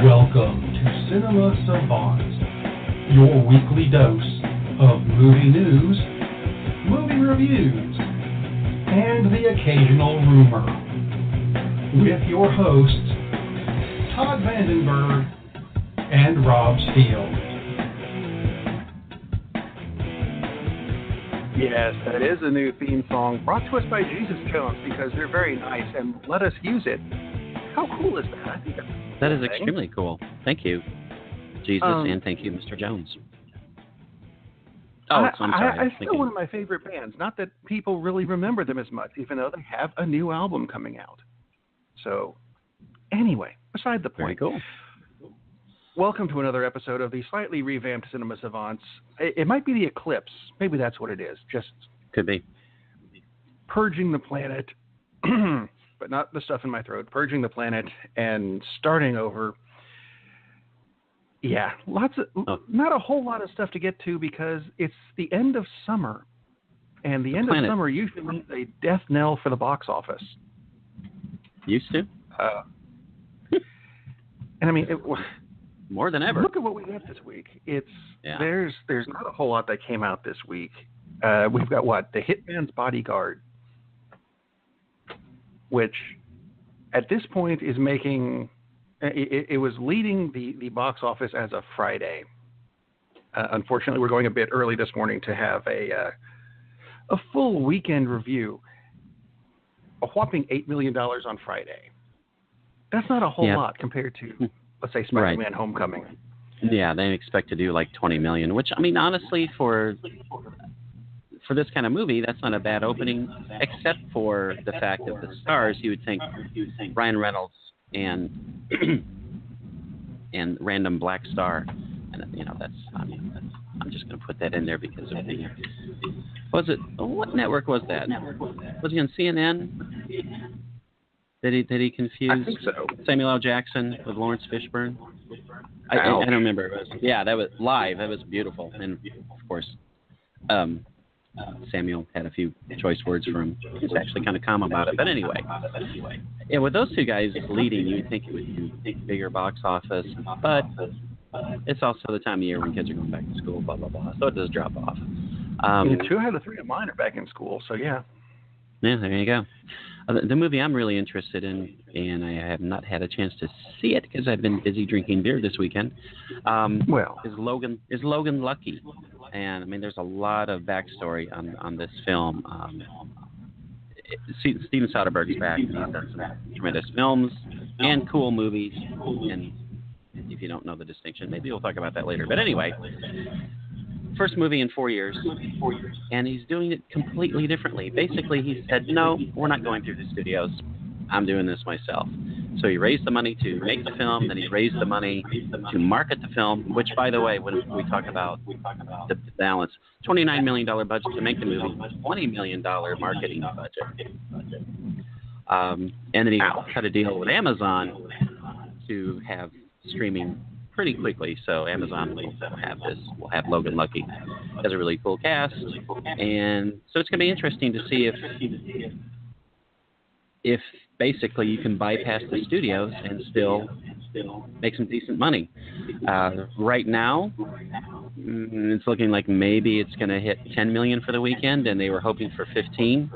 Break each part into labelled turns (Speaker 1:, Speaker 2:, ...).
Speaker 1: Welcome to Cinema Savants, your weekly dose of movie news, movie reviews, and the occasional rumor. With your hosts, Todd Vandenberg and Rob Steele.
Speaker 2: Yes, that is a new theme song brought to us by Jesus Jones because they're very nice and let us use it. How cool is that? I think
Speaker 3: that is extremely cool. Thank you, Jesus, and thank you, Mr. Jones. Oh, I'm sorry.
Speaker 2: I still one of my favorite bands. Not that people really remember them as much, even though they have a new album coming out. So, anyway, beside the point.
Speaker 3: Very cool.
Speaker 2: Welcome to another episode of the slightly revamped Cinema Savants. It might be the eclipse. Maybe that's what it is. Just
Speaker 3: could be
Speaker 2: purging the planet, but not the stuff in my throat. Purging the planet and starting over. Yeah, not a whole lot of stuff to get to because it's the end of summer, and the end of summer usually means a death knell for the box office.
Speaker 3: Used to.
Speaker 2: And I mean.
Speaker 3: More than ever.
Speaker 2: Look at what we got this week. There's not a whole lot that came out this week. We've got The Hitman's Bodyguard, which at this point is making it was leading the box office as of Friday. Unfortunately, we're going a bit early this morning to have a full weekend review. A whopping $8 million on Friday. That's not a whole lot compared to, let's say, Spider-Man Homecoming.
Speaker 3: Yeah, they expect to do like $20 million, which, I mean, honestly, for this kind of movie, that's not a bad opening, except for the fact that the stars, you would think Ryan Reynolds and random black star. And, you know, I'm just going to put that in there because of what network was that? Was he on CNN? Did he confuse
Speaker 2: I think so.
Speaker 3: Samuel L. Jackson with Lawrence Fishburne? I don't remember. That was live. That was beautiful. And, of course, Samuel had a few choice words for him. He was actually kind of calm about it. But anyway, with those two guys leading, you'd think it would be bigger box office. But it's also the time of year when kids are going back to school, blah, blah, blah. So it does drop off.
Speaker 2: 2 out of 3 of mine are back in school, so yeah.
Speaker 3: Yeah, there you go. The movie I'm really interested in, and I have not had a chance to see it because I've been busy drinking beer this weekend, is Logan Lucky. And, I mean, there's a lot of backstory on this film. Steven Soderbergh's back. He's done some tremendous films and cool movies. And if you don't know the distinction, maybe we'll talk about that later. But anyway, first movie in 4 years, and he's doing it completely differently. Basically, he said, no, we're not going through the studios. I'm doing this myself. So he raised the money to make the film, then he raised the money to market the film, which, by the way, when we talk about the balance, $29 million budget to make the movie, $20 million marketing budget. And then he cut a deal with Amazon to have streaming pretty quickly, so Amazon will have Logan Lucky. It has a really cool cast, and so it's going to be interesting to see if basically you can bypass the studios and still make some decent money. Right now, it's looking like maybe it's going to hit $10 million for the weekend, and they were hoping for 15.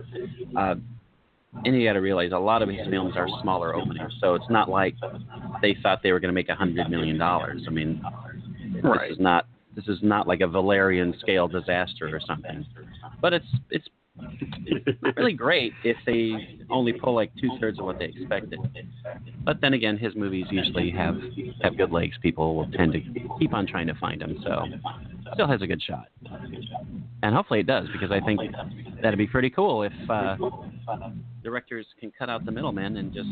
Speaker 3: And you got to realize a lot of these films are smaller openings, so it's not like they thought they were going to make $100 million. I mean, this is not like a Valerian scale disaster or something. But it's not really great if they only pull like 2/3 of what they expected. But then again, his movies usually have good legs. People will tend to keep on trying to find them, so still has a good shot. And hopefully it does, because I think that'd be pretty cool if directors can cut out the middlemen and just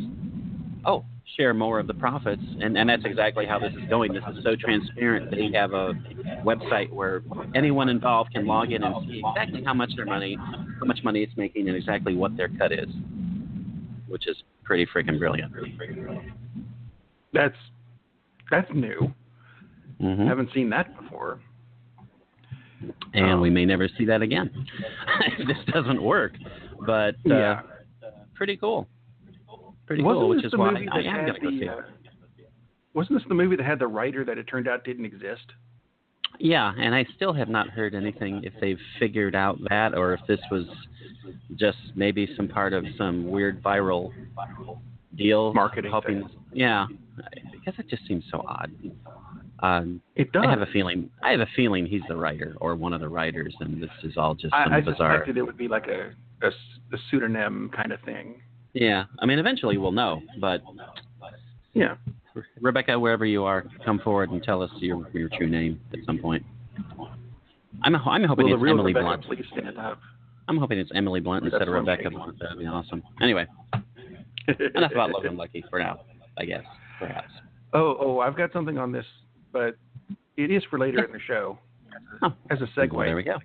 Speaker 3: share more of the profits. And that's exactly how this is going. This is so transparent. They have a website where anyone involved can log in and see exactly how much money it's making and exactly what their cut is, which is pretty freaking brilliant.
Speaker 2: That's new.
Speaker 3: Mm-hmm.
Speaker 2: Haven't seen that before.
Speaker 3: And we may never see that again if this doesn't work. But pretty cool. Pretty cool, which is why I am going to go see it.
Speaker 2: wasn't this the movie that had the writer that it turned out didn't exist?
Speaker 3: Yeah, and I still have not heard anything if they've figured out that or if this was just maybe some part of some weird viral deal.
Speaker 2: Marketing
Speaker 3: helping.
Speaker 2: thing.
Speaker 3: Yeah, because it just seems so odd.
Speaker 2: It does.
Speaker 3: I have a feeling he's the writer or one of the writers, and this is all just some
Speaker 2: I
Speaker 3: bizarre.
Speaker 2: suspected it would be like a pseudonym kind of thing.
Speaker 3: Yeah, I mean, eventually we'll know, but
Speaker 2: yeah.
Speaker 3: Rebecca, wherever you are, come forward and tell us your true name at some point. I'm hoping it's Emily
Speaker 2: Rebecca,
Speaker 3: Blunt.
Speaker 2: please stand up.
Speaker 3: I'm hoping it's Emily Blunt instead of Rebecca Blunt. That'd be awesome. Anyway, enough about Logan Lucky for now, I guess, perhaps.
Speaker 2: Oh, I've got something on this, but it is for later in the show. As a segue.
Speaker 3: Well, there we go.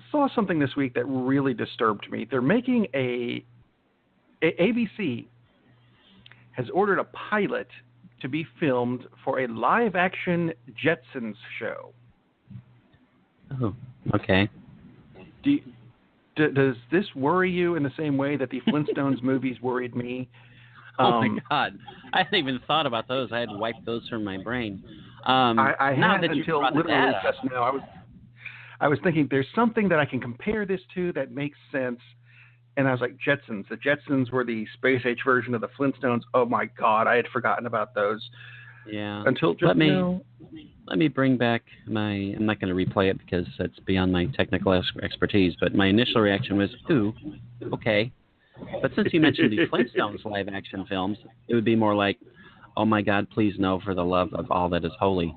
Speaker 2: Saw something this week that really disturbed me. They're making ABC has ordered a pilot to be filmed for a live-action Jetsons show.
Speaker 3: Oh, okay.
Speaker 2: Does this worry you in the same way that the Flintstones movies worried me?
Speaker 3: Oh my God! I hadn't even thought about those. I had wiped those from my brain.
Speaker 2: I
Speaker 3: now
Speaker 2: had
Speaker 3: that you
Speaker 2: until
Speaker 3: brought
Speaker 2: literally
Speaker 3: that
Speaker 2: just
Speaker 3: up.
Speaker 2: now. I was thinking there's something that I can compare this to that makes sense. And I was like, Jetsons. The Jetsons were the space age version of the Flintstones. Oh my God, I had forgotten about those.
Speaker 3: Yeah.
Speaker 2: Until just now.
Speaker 3: Let me bring back I'm not going to replay it because that's beyond my technical expertise, but my initial reaction was, ooh, okay. But since you mentioned the Flintstones live action films, it would be more like, oh my God, please no, for the love of all that is holy.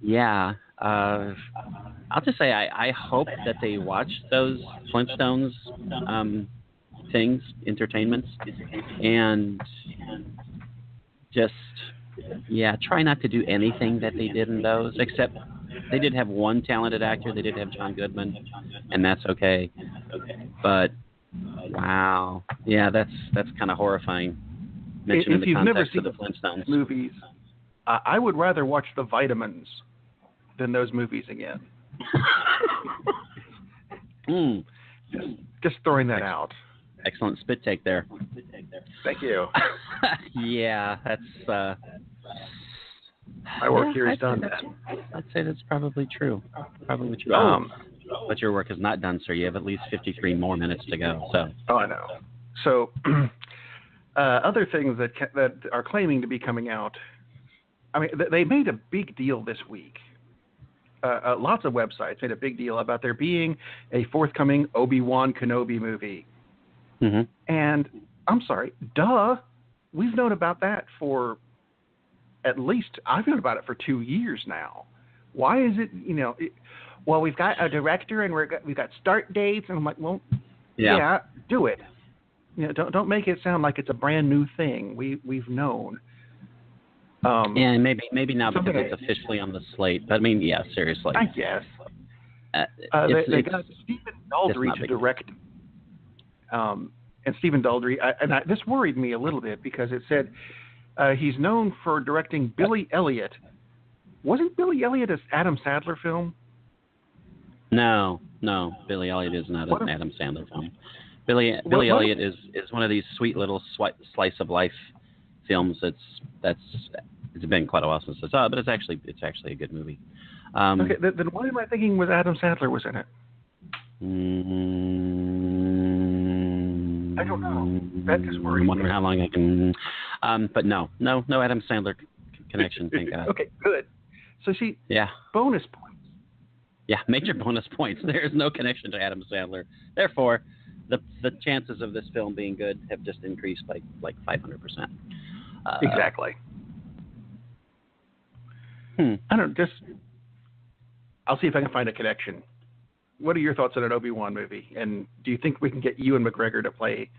Speaker 3: Yeah. I'll just say I hope that they watch those Flintstones things, entertainments, and just, try not to do anything that they did in those, except they did have one talented actor. They did have John Goodman, and that's okay. But, wow. Yeah, that's kind of horrifying, mentioning the context of the Flintstones.
Speaker 2: Movies, I would rather watch The Vitamins than those movies again. Just throwing that out.
Speaker 3: Excellent spit take there.
Speaker 2: Thank you.
Speaker 3: Yeah, that's
Speaker 2: my work here is done.
Speaker 3: I'd say that's probably true. Probably true. But your work is not done, sir. You have at least 53 more minutes to go. So.
Speaker 2: Oh, I know. So, other things that are claiming to be coming out. I mean, they made a big deal this week. Lots of websites made a big deal about there being a forthcoming Obi-Wan Kenobi movie.
Speaker 3: Mm-hmm.
Speaker 2: And I'm sorry, duh. We've known about that for I've known about it for 2 years now. Why is it, well, we've got a director and we've got start dates. And I'm like, well, yeah do it. Don't make it sound like it's a brand new thing. We've known.
Speaker 3: And maybe now because it's officially on the slate. But I mean, yeah, seriously.
Speaker 2: I guess. They got Stephen Daldry to direct. And Stephen Daldry, this worried me a little bit because it said he's known for directing Billy Elliot. Wasn't Billy Elliot an Adam Sandler film? No. Billy Elliot is not an Adam Sandler film. Billy Elliot is one of these sweet little slice of life films. It's been quite a while since I saw it, but it's actually a good movie. Okay, then why am I thinking was Adam Sandler was in it? I don't know. That just worries me. I'm wondering how long I can. But no Adam Sandler connection. Thank God. Okay, good. So see, bonus points. Yeah, major bonus points. There is no connection to Adam Sandler. Therefore, the chances of this film being good have just increased by like 500%. Exactly. I don't just. I'll see if I can find a connection. What are your thoughts on an Obi-Wan movie? And do you think we can get Ewan McGregor to play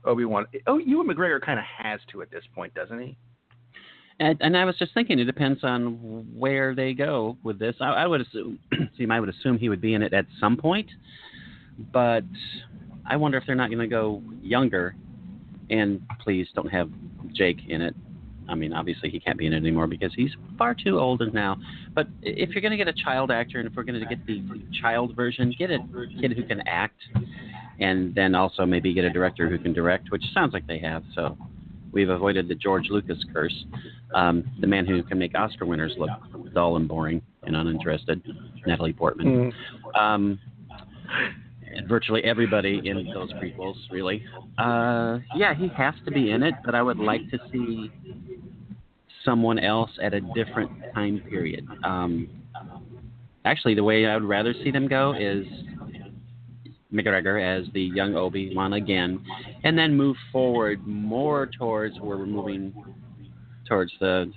Speaker 2: Obi-Wan? Oh, Ewan McGregor kind of has to at this point, doesn't he? And I was just thinking, it depends on where they go with this. I would assume, I would assume he would be in it at some point, but I wonder if they're not going to go younger. And please don't have Jake in it. I mean, obviously he can't be in it anymore because he's far too old now. But if you're going to get a child actor, and if we're going to get the child version, get a kid who can act, and then also maybe get a director who can direct, which sounds like they have. So
Speaker 3: we've avoided the George Lucas curse, the man who can make Oscar winners look dull and boring and uninterested, Natalie Portman. And virtually everybody in those prequels, really. Yeah, he has to be in it, but I would like to see someone else at a different time period. Actually, the way I would rather see them go is McGregor as the young Obi-Wan again, and then move forward more towards where we're moving towards the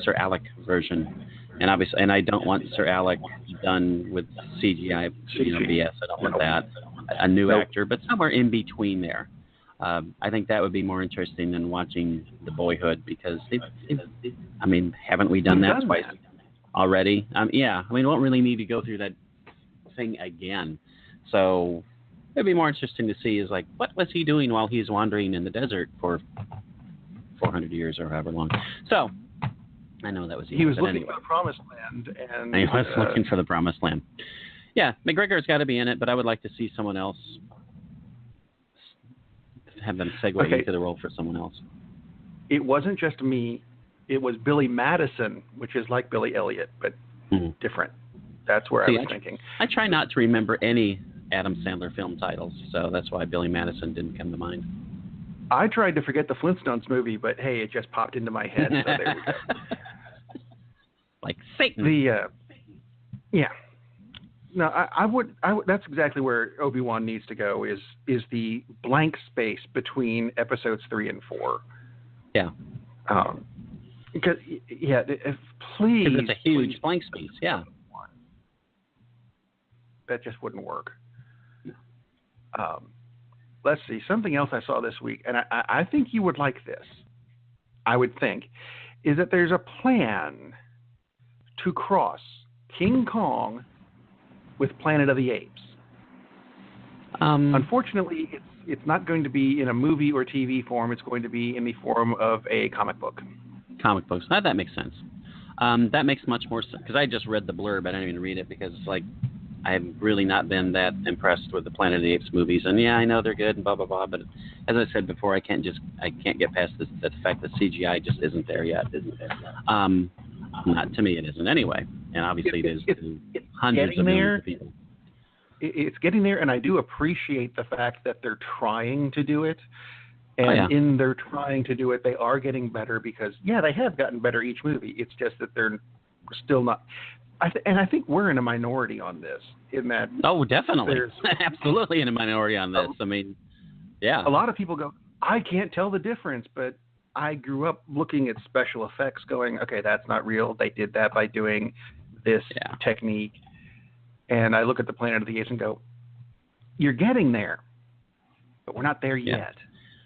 Speaker 3: Sir Alec version. And obviously, and I don't want Sir Alec done with CGI, BS. I don't want that. A new actor, but somewhere in between there. I think that would be more interesting than watching The Boyhood, because haven't we done that twice already? Yeah, we don't really need to go through that thing again. So it'd be more interesting to see is like, what was he doing while he's wandering in the desert for 400 years or however long? So I know that was
Speaker 2: he was looking for the promised land, and
Speaker 3: he was looking for the promised land. Yeah, McGregor's got to be in it, but I would like to see someone else, have them segue into the role for someone else.
Speaker 2: It wasn't just me; it was Billy Madison, which is like Billy Elliot, but different. That's where I was thinking.
Speaker 3: I try not to remember any Adam Sandler film titles, so that's why Billy Madison didn't come to mind.
Speaker 2: I tried to forget the Flintstones movie, but hey, it just popped into my head, so there we go.
Speaker 3: Like Satan.
Speaker 2: Yeah. No, I would. That's exactly where Obi-Wan needs to go. Is the blank space between episodes 3 and 4.
Speaker 3: Yeah.
Speaker 2: Because please.
Speaker 3: Because it's a huge blank space. Yeah.
Speaker 2: That just wouldn't work. Let's see. Something else I saw this week, and I think you would like this. I would think, is that there's a plan to cross King Kong with Planet of the Apes. Unfortunately, it's not going to be in a movie or TV form. It's going to be in the form of a comic book.
Speaker 3: Comic books. That makes sense. That makes much more sense, because I just read the blurb. I didn't even read it because, I've really not been that impressed with the Planet of the Apes movies. And yeah, I know they're good and blah, blah, blah. But as I said before, I can't get past the fact that CGI just isn't there yet. Not to me, it isn't anyway. And obviously it is to hundreds of millions of people.
Speaker 2: It's getting there, and I do appreciate the fact that they're trying to do it. And in their trying to do it, they are getting better because, they have gotten better each movie. It's just that they're still not. And I think we're in a minority on this. In that,
Speaker 3: definitely, absolutely in a minority on this.
Speaker 2: A lot of people go, I can't tell the difference, but I grew up looking at special effects, going, okay, that's not real. They did that by doing this technique. And I look at the Planet of the Apes and go, you're getting there, but we're not there yet.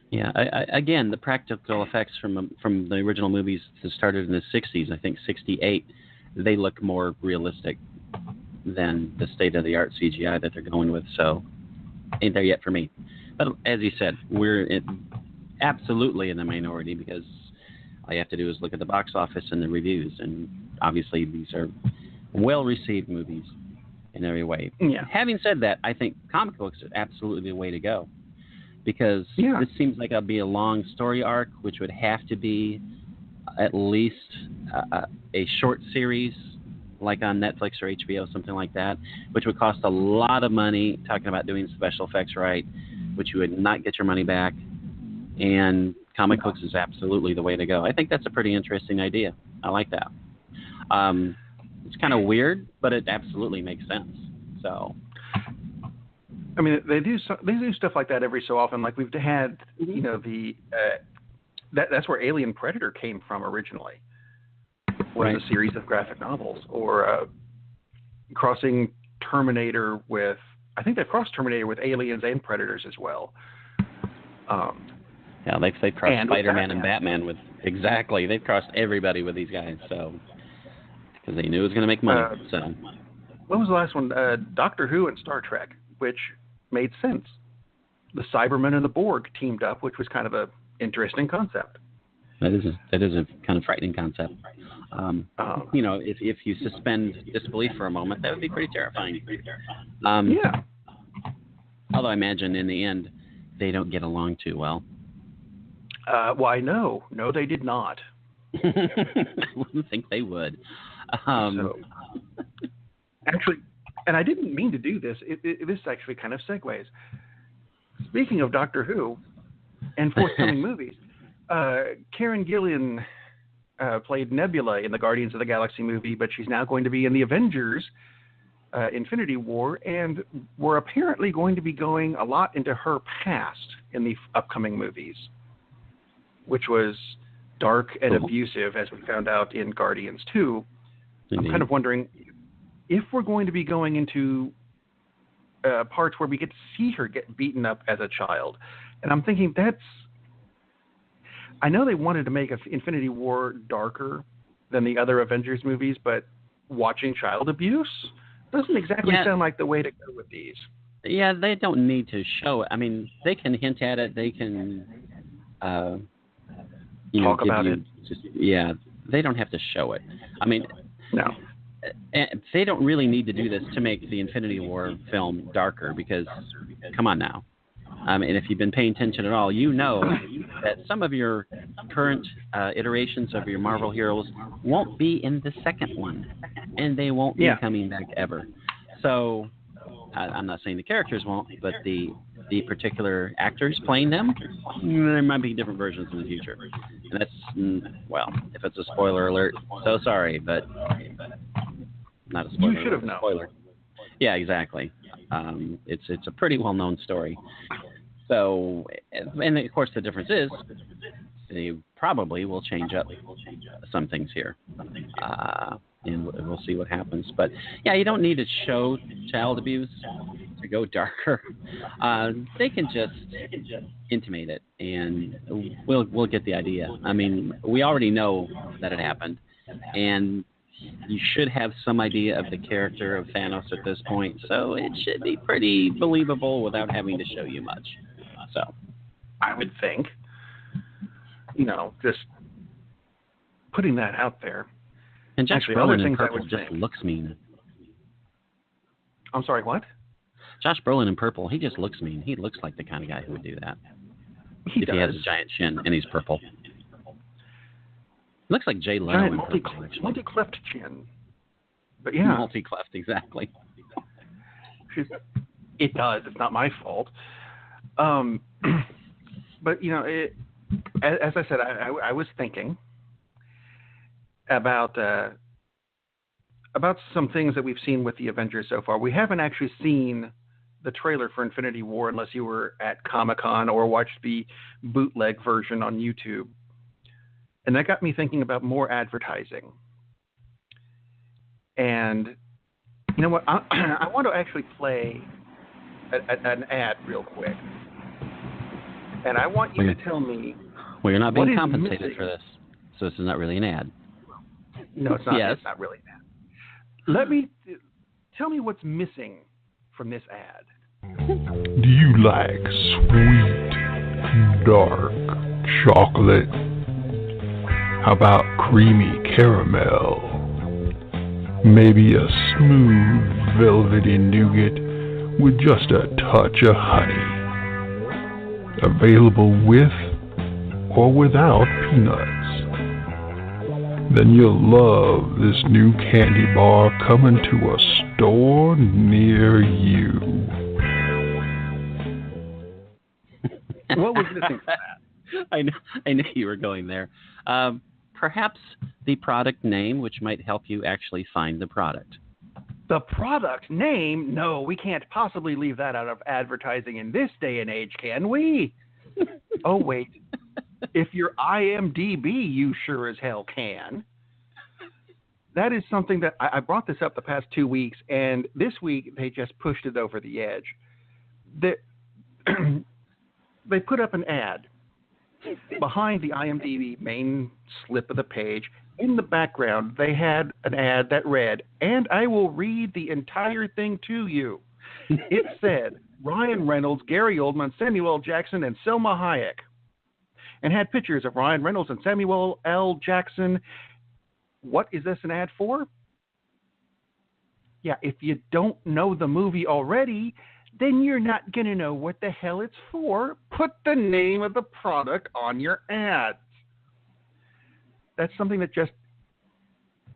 Speaker 3: Yeah, again, the practical effects from the original movies that started in the 60s, I think 68. They look more realistic than the state-of-the-art CGI that they're going with, so ain't there yet for me. But as you said, we're absolutely in the minority because all you have to do is look at the box office and the reviews, and obviously these are well-received movies in every way.
Speaker 2: Yeah.
Speaker 3: Having said that, I think comic books are absolutely the way to go because this seems like it'll be a long story arc, which would have to be at least a short series like on Netflix or HBO, something like that, which would cost a lot of money, talking about doing special effects right, which you would not get your money back. And comic books is absolutely the way to go. I think that's a pretty interesting idea. I like that. It's kind of weird, but it absolutely makes sense. So,
Speaker 2: I mean, they do stuff like that every so often. Like we've had, that's where Alien Predator came from originally. Was a series of graphic novels, or crossing Terminator with. I think they've crossed Terminator with Aliens and Predators as well.
Speaker 3: They've crossed Spider-Man and Batman with exactly. They've crossed everybody with these guys, so because they knew it was going to make money.
Speaker 2: What was the last one? Doctor Who and Star Trek, which made sense. The Cybermen and the Borg teamed up, which was kind of a interesting concept.
Speaker 3: That is a kind of frightening concept. If you suspend disbelief for a moment, that would be pretty terrifying. Although I imagine in the end they don't get along too well.
Speaker 2: Well, I know. No, they did not.
Speaker 3: I wouldn't think they would.
Speaker 2: So, actually, and I didn't mean to do this. This actually kind of segues. Speaking of Doctor Who and forthcoming movies, Karen Gillan played Nebula in the Guardians of the Galaxy movie, but she's now going to be in the Avengers Infinity War, and we're apparently going to be going a lot into her past in the upcoming movies, which was dark and abusive, as we found out in Guardians 2.
Speaker 3: Indeed.
Speaker 2: I'm kind of wondering if we're going to be going into parts where we get to see her get beaten up as a child. And I'm thinking I know they wanted to make Infinity War darker than the other Avengers movies, but watching child abuse doesn't exactly sound like the way to go with these.
Speaker 3: Yeah, they don't need to show it. I mean, they can hint at it. They can,
Speaker 2: talk about it.
Speaker 3: They don't have to show it. I mean,
Speaker 2: no.
Speaker 3: They don't really need to do this to make the Infinity War film darker because, come on now. And if you've been paying attention at all, you know that some of your current iterations of your Marvel heroes won't be in the second one, and they won't be coming back ever. So I'm not saying the characters won't, but the particular actors playing them, there might be different versions in the future. And that's, well, if it's a spoiler alert, so sorry, but not a spoiler.
Speaker 2: You should have known.
Speaker 3: Spoiler. Yeah, exactly. It's a pretty well-known story. So, and of course the difference is they probably will change up some things here. And we'll see what happens. But yeah, you don't need to show child abuse to go darker. They can just intimate it, and we'll get the idea. I mean, we already know that it happened, and you should have some idea of the character of Thanos at this point, so it should be pretty believable without having to show you much. So,
Speaker 2: I would think, just putting that out there.
Speaker 3: And Josh Brolin in purple just looks mean.
Speaker 2: I'm sorry, what?
Speaker 3: Josh Brolin in purple, he just looks mean. He looks like the kind of guy who would do that.
Speaker 2: He does.
Speaker 3: He has a giant chin and he's purple. Looks like Jay Leno in purple.
Speaker 2: Multi-cleft chin. But yeah.
Speaker 3: Multi-cleft, exactly.
Speaker 2: It does. It's not my fault. But, as I said, I was thinking about some things that we've seen with the Avengers so far. We haven't actually seen the trailer for Infinity War unless you were at Comic-Con or watched the bootleg version on YouTube. And that got me thinking about more advertising. And you know what? I want to actually play an ad real quick. And I want you to tell me...
Speaker 3: Well, you're not being compensated for this, so this is not really an ad.
Speaker 2: No, it's not.
Speaker 3: Yes.
Speaker 2: It's not really an ad. Tell me what's missing from this ad.
Speaker 4: Do you like sweet, dark chocolate? How about creamy caramel? Maybe a smooth, velvety nougat with just a touch of honey. Available with or without peanuts. Then you'll love this new candy bar coming to a store near you.
Speaker 2: What was missing from that?
Speaker 3: I knew you were going there. Perhaps the product name, which might help you actually find the product.
Speaker 2: The product name? No, we can't possibly leave that out of advertising in this day and age, can we? Oh, wait. If you're IMDb, you sure as hell can. That is something that I brought this up the past 2 weeks, and this week they just pushed it over the edge. They put up an ad behind the IMDb main slip of the page. In the background, they had an ad that read, and I will read the entire thing to you. It said, Ryan Reynolds, Gary Oldman, Samuel L. Jackson, and Selma Hayek. And had pictures of Ryan Reynolds and Samuel L. Jackson. What is this an ad for? Yeah, if you don't know the movie already, then you're not going to know what the hell it's for. Put the name of the product on your ads. That's something that just,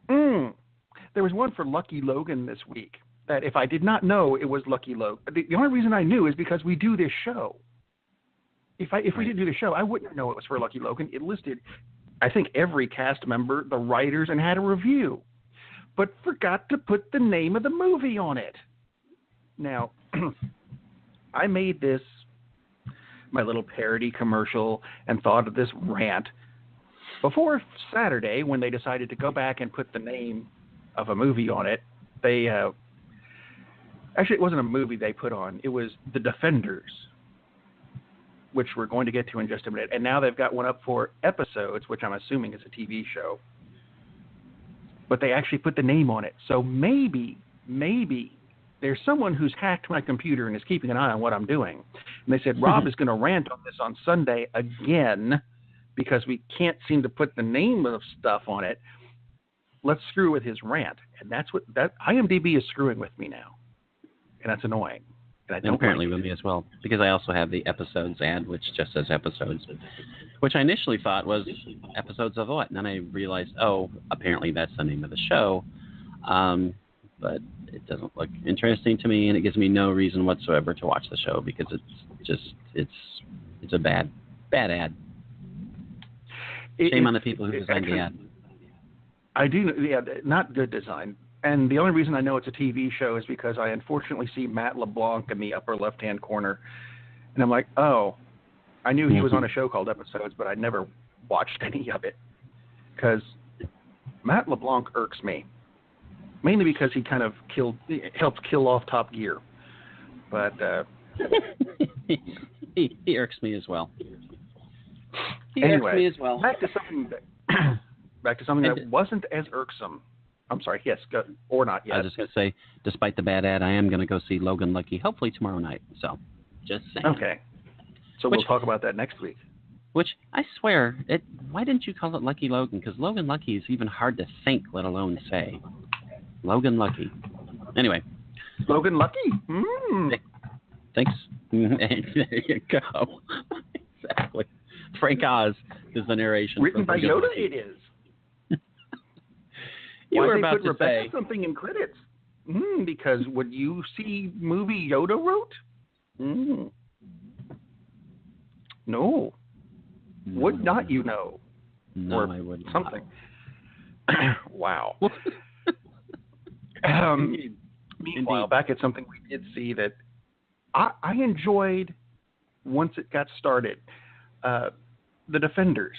Speaker 2: There was one for Lucky Logan this week that if I did not know it was Lucky Logan, the only reason I knew is because we do this show. If we didn't do the show, I wouldn't know it was for Lucky Logan. It listed, I think, every cast member, the writers, and had a review, but forgot to put the name of the movie on it. Now, I made this, my little parody commercial, and thought of this rant before Saturday when they decided to go back and put the name of a movie on it. They actually, it wasn't a movie they put on. It was The Defenders, which we're going to get to in just a minute. And now they've got one up for Episodes, which I'm assuming is a TV show. But they actually put the name on it. So maybe there's someone who's hacked my computer and is keeping an eye on what I'm doing. And they said, Rob is going to rant on this on Sunday again because we can't seem to put the name of stuff on it. Let's screw with his rant. And that's what IMDb is screwing with me now. And that's annoying. And
Speaker 3: apparently with me as well, because I also have the Episodes ad, which just says Episodes, which I initially thought was Episodes of what? And then I realized, apparently that's the name of the show. But it doesn't look interesting to me, and it gives me no reason whatsoever to watch the show because it's a bad ad. Shame on the people who designed the ad.
Speaker 2: I do, not good design. And the only reason I know it's a TV show is because I unfortunately see Matt LeBlanc in the upper left-hand corner. And I'm like, I knew he was on a show called Episodes, but I never watched any of it. Because Matt LeBlanc irks me. Mainly because he kind of helped kill off Top Gear. But
Speaker 3: he irks me as well.
Speaker 2: Anyway, back to something that wasn't as irksome. I'm sorry, yes, go, or not yet.
Speaker 3: I was just going to say, despite the bad ad, I am going to go see Logan Lucky, hopefully tomorrow night. So, just saying.
Speaker 2: Okay. So we'll talk about that next week.
Speaker 3: Which, I swear, why didn't you call it Lucky Logan? Because Logan Lucky is even hard to think, let alone say. Logan Lucky. Anyway.
Speaker 2: Logan Lucky?
Speaker 3: Thanks. There you go. Exactly. Frank Oz is the narration.
Speaker 2: Written by Yoda, it is.
Speaker 3: You were about to
Speaker 2: Rebecca
Speaker 3: say
Speaker 2: something in credits. Because would you see movie Yoda wrote? No. Would not you know?
Speaker 3: No,
Speaker 2: or
Speaker 3: I would not.
Speaker 2: Something. Wow. Meanwhile, back at something we did see that I enjoyed once it got started. The Defenders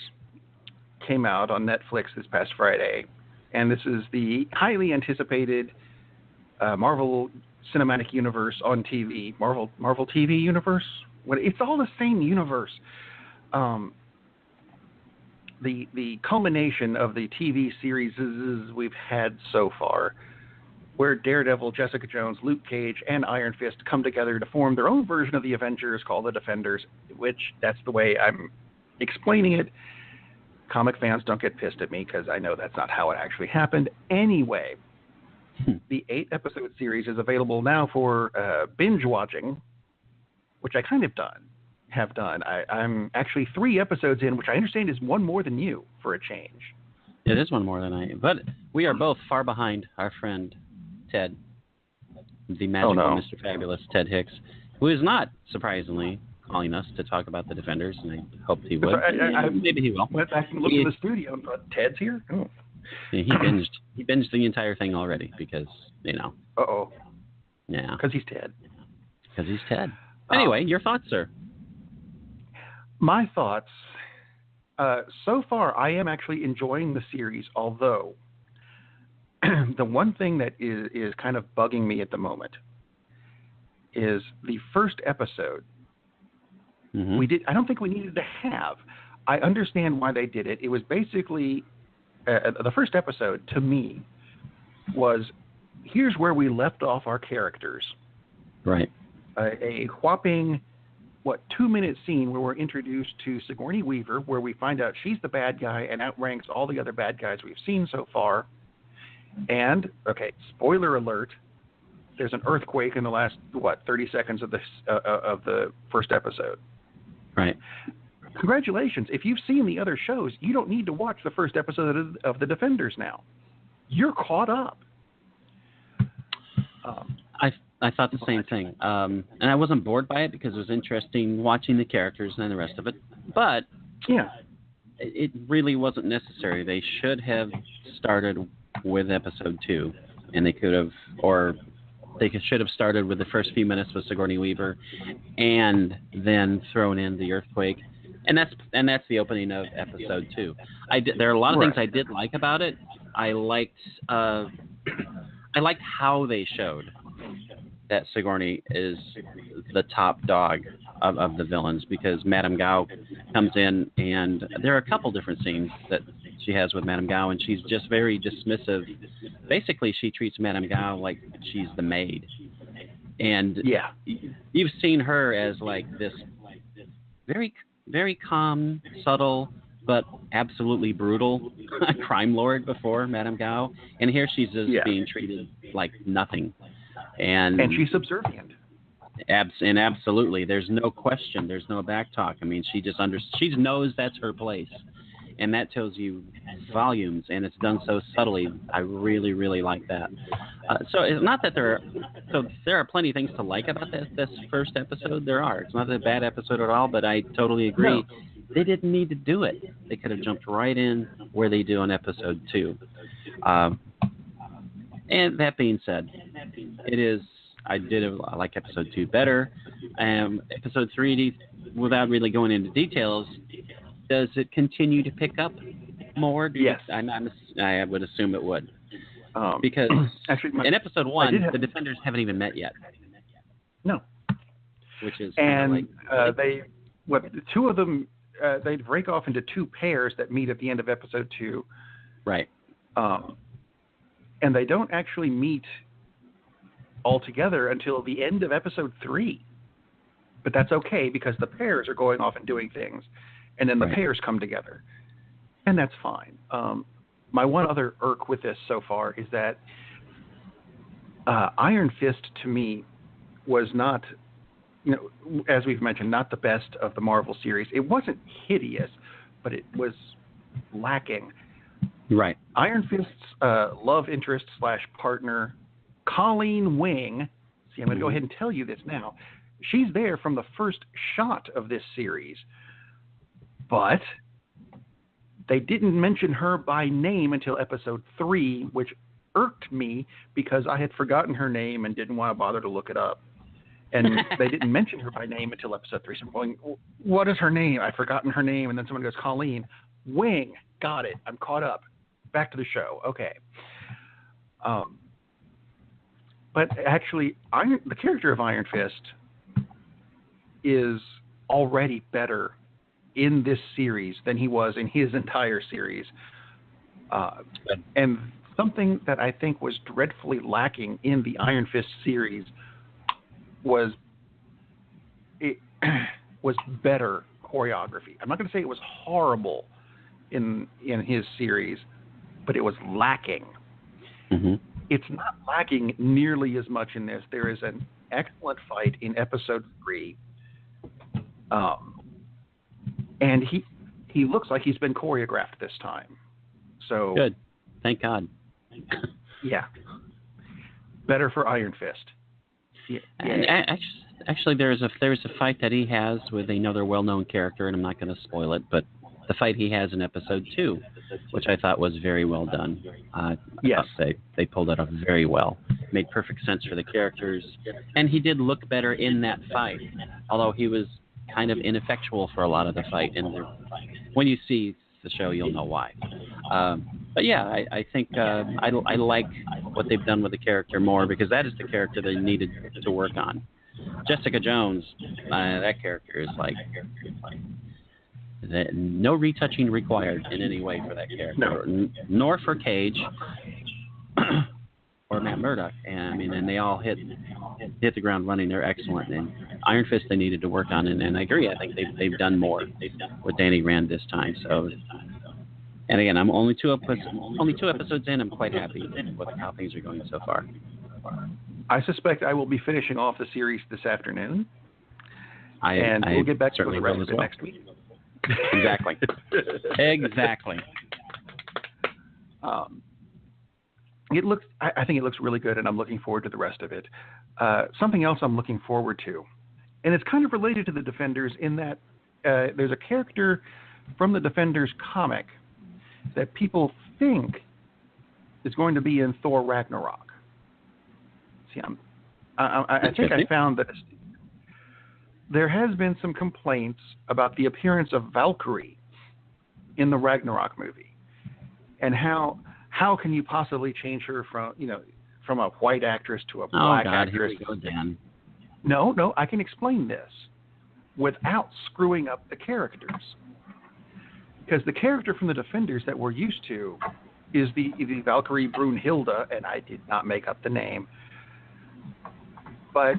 Speaker 2: came out on Netflix this past Friday. And this is the highly anticipated Marvel Cinematic Universe on TV. Marvel TV Universe? It's all the same universe. The culmination of the TV series we've had so far, where Daredevil, Jessica Jones, Luke Cage, and Iron Fist come together to form their own version of the Avengers called the Defenders, which that's the way I'm explaining it. Comic fans don't get pissed at me because I know that's not how it actually happened. Anyway, the 8-episode series is available now for binge watching, which I kind of have done. I'm actually 3 episodes in, which I understand is one more than you for a change.
Speaker 3: It is one more than I am. But we are both far behind our friend Ted, the magical Mr. Fabulous Ted Hicks, who is not, surprisingly, calling us to talk about the Defenders, and I hoped he would. Maybe he will.
Speaker 2: Went back and looked in the studio and thought, Ted's here? Oh.
Speaker 3: Yeah, he binged the entire thing already because,
Speaker 2: Uh-oh.
Speaker 3: Yeah.
Speaker 2: Because he's Ted.
Speaker 3: Because he's Ted. Anyway, your thoughts, sir?
Speaker 2: My thoughts, so far I am actually enjoying the series, although the one thing that is kind of bugging me at the moment is the first episode. I don't think we needed to have. I understand why they did it. It was basically the first episode to me was here's where we left off our characters.
Speaker 3: Right.
Speaker 2: A whopping 2-minute scene where we're introduced to Sigourney Weaver, where we find out she's the bad guy and outranks all the other bad guys we've seen so far. And spoiler alert, there's an earthquake in the last 30 seconds of the first episode.
Speaker 3: Right.
Speaker 2: Congratulations! If you've seen the other shows, you don't need to watch the first episode of The Defenders now. You're caught up.
Speaker 3: I thought the same thing, and I wasn't bored by it because it was interesting watching the characters and the rest of it. But
Speaker 2: yeah,
Speaker 3: it really wasn't necessary. They should have started with episode 2, and they should have started with the first few minutes with Sigourney Weaver, and then thrown in the earthquake, and that's the opening of episode 2. There are a lot of things I did like about it. I liked how they showed that Sigourney is the top dog of the villains, because Madame Gao comes in, and there are a couple different scenes that she has with Madame Gao, and she's just very dismissive. Basically, she treats Madame Gao like she's the maid. And
Speaker 2: yeah,
Speaker 3: you've seen her as like this very, very calm, subtle, but absolutely brutal crime lord before, Madame Gao. And here she's just being treated like nothing. And
Speaker 2: she's subservient.
Speaker 3: And absolutely, there's no question, there's no back talk. I mean, she knows that's her place, and that tells you volumes. And it's done so subtly. I really, really like that. So it's not that there are plenty of things to like about this first episode. There are. It's not a bad episode at all. But I totally agree. No. They didn't need to do it. They could have jumped right in where they do in episode 2. And that being said, I like episode 2 better. Episode 3, without really going into details, does it continue to pick up more?
Speaker 2: Yes.
Speaker 3: I would assume it would. Because actually, in episode 1, the Defenders haven't even met yet.
Speaker 2: No.
Speaker 3: Which is
Speaker 2: the two of them, they break off into 2 pairs that meet at the end of episode 2.
Speaker 3: Right.
Speaker 2: And they don't actually meet all together until the end of episode 3. But that's okay, because the pairs are going off and doing things, and then the pairs come together. And that's fine. My one other irk with this so far is that Iron Fist, to me, was not, as we've mentioned, not the best of the Marvel series. It wasn't hideous, but it was lacking.
Speaker 3: Right.
Speaker 2: Iron Fist's love interest / partner, Colleen Wing. See, I'm going to go ahead and tell you this now. She's there from the first shot of this series, but they didn't mention her by name until episode 3, which irked me because I had forgotten her name and didn't want to bother to look it up. And they didn't mention her by name until episode 3. So I'm going, what is her name? I've forgotten her name. And then someone goes, Colleen Wing. Got it. I'm caught up. Back to the show. Okay. But actually, the character of Iron Fist is already better in this series than he was in his entire series. And something that I think was dreadfully lacking in the Iron Fist series was better choreography. I'm not going to say it was horrible in his series, but it was lacking.
Speaker 3: Mm-hmm.
Speaker 2: It's not lacking nearly as much in this. There is an excellent fight in episode 3, and he looks like he's been choreographed this time. So
Speaker 3: good, thank God.
Speaker 2: Yeah, better for Iron Fist. Yeah.
Speaker 3: And actually, there's a fight that he has with another well-known character, and I'm not going to spoil it, but the fight he has in episode 2, which I thought was very well done.
Speaker 2: Yes.
Speaker 3: They pulled it off very well. Made perfect sense for the characters. And he did look better in that fight, although he was kind of ineffectual for a lot of the fight. And when you see the show, you'll know why. But yeah, I think I like what they've done with the character more, because that is the character they needed to work on. Jessica Jones, that character is like... no retouching required in any way for that character, nor for Cage or Matt Murdock. And they all hit the ground running. They're excellent. And Iron Fist they needed to work on, and I agree. I think they've done more with Danny Rand this time. So, and again, I'm only two episodes in. I'm quite happy with how things are going so far.
Speaker 2: I suspect I will be finishing off the series this afternoon, and we'll get back to the rest of it next week.
Speaker 3: Exactly. Exactly.
Speaker 2: It looks. I think it looks really good, and I'm looking forward to the rest of it. Something else I'm looking forward to, and it's kind of related to the Defenders in that there's a character from the Defenders comic that people think is going to be in Thor Ragnarok. See, I think I found that there has been some complaints about the appearance of Valkyrie in the Ragnarok movie, and how can you possibly change her from a white actress to a black actress?
Speaker 3: Here we go again.
Speaker 2: No, I can explain this without screwing up the characters, because the character from the Defenders that we're used to is the Valkyrie Brunhilde, and I did not make up the name. But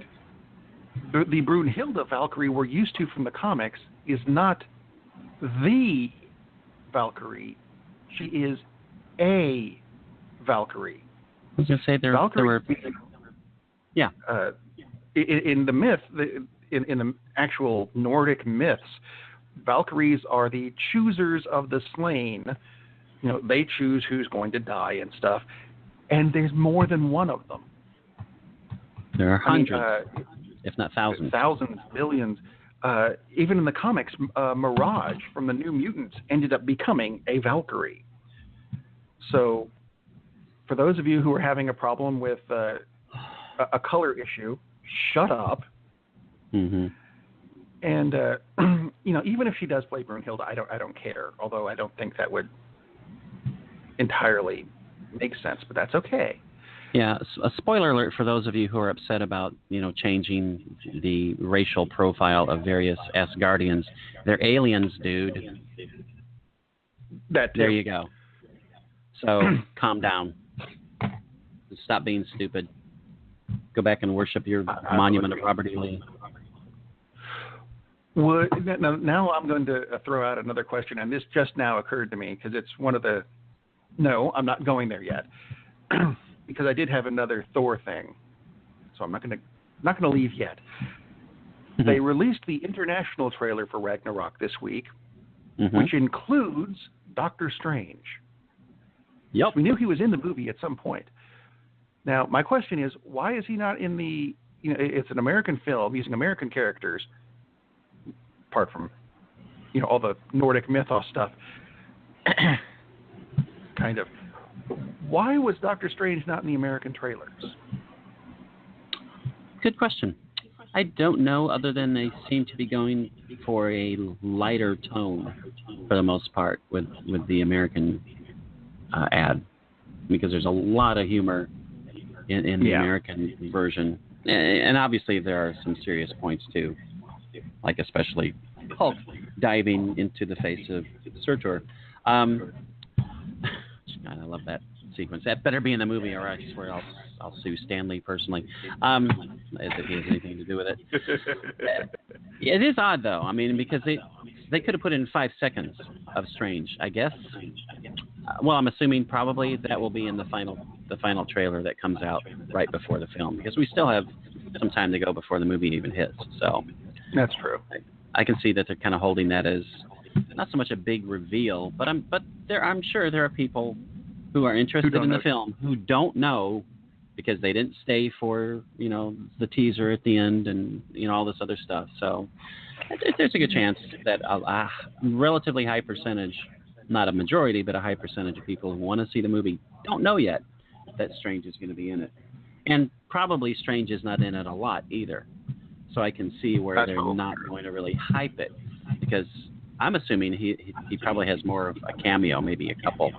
Speaker 2: the Brunhilde Valkyrie we're used to from the comics is not the Valkyrie. She is a Valkyrie.
Speaker 3: I was going to say there were... Yeah.
Speaker 2: In the myth, in the actual Nordic myths, Valkyries are the choosers of the slain. They choose who's going to die and stuff. And there's more than one of them.
Speaker 3: There are hundreds, if not thousands.
Speaker 2: Thousands, millions. Even in the comics, Mirage from the New Mutants ended up becoming a Valkyrie. So, for those of you who are having a problem with a color issue, shut up.
Speaker 3: Mm-hmm.
Speaker 2: And even if she does play Brunhilde, I don't care. Although I don't think that would entirely make sense, but that's okay.
Speaker 3: Yeah, a spoiler alert for those of you who are upset about, changing the racial profile of various Asgardians. They're aliens, dude. There you go. So, calm down. Stop being stupid. Go back and worship your monument of Robert E. Lee.
Speaker 2: Now I'm going to throw out another question, and this just now occurred to me, because it's one of the... No, I'm not going there yet. Because I did have another Thor thing, so I'm not going to leave yet. Mm-hmm. They released the international trailer for Ragnarok this week, mm-hmm. which includes Doctor Strange.
Speaker 3: Yep.
Speaker 2: We knew he was in the movie at some point. Now, my question is, why is he not in the? It's an American film using American characters, apart from, all the Nordic mythos stuff. Kind of. Why was Doctor Strange not in the American trailers?
Speaker 3: Good question. I don't know, other than they seem to be going for a lighter tone for the most part with the American ad, because there's a lot of humor in the American version. And obviously there are some serious points too, like especially Hulk diving into the face of Surtur. God, I love that sequence. That better be in the movie, or I swear I'll sue Stanley personally, if he has anything to do with it. It is odd, though. I mean, because they could have put in 5 seconds of Strange, I guess. Well, I'm assuming probably that will be in the final trailer that comes out right before the film, because we still have some time to go before the movie even hits. So
Speaker 2: that's true.
Speaker 3: I can see that they're kind of holding that as not so much a big reveal, but I'm sure there are people who are interested in the film who don't know, because they didn't stay for the teaser at the end and all this other stuff. So there's a good chance that a relatively high percentage, not a majority, but a high percentage of people who want to see the movie don't know yet that Strange is going to be in it, and probably Strange is not in it a lot either. So I can see where they're not going to really hype it, because I'm assuming he probably has more of a cameo, maybe a couple.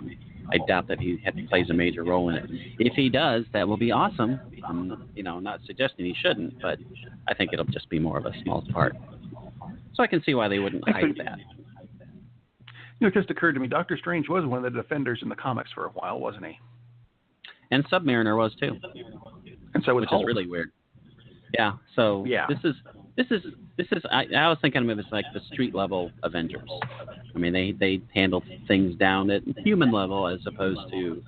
Speaker 3: I doubt that he plays a major role in it. If he does, that will be awesome. I'm not suggesting he shouldn't, but I think it'll just be more of a small part. So I can see why they wouldn't hype that.
Speaker 2: It just occurred to me, Doctor Strange was one of the Defenders in the comics for a while, wasn't he?
Speaker 3: And Submariner was too.
Speaker 2: And so was
Speaker 3: Which
Speaker 2: Hulk.
Speaker 3: is really weird. Yeah. So this is. I was thinking of it as like the street level Avengers. I mean, they handle things down at human level as opposed to,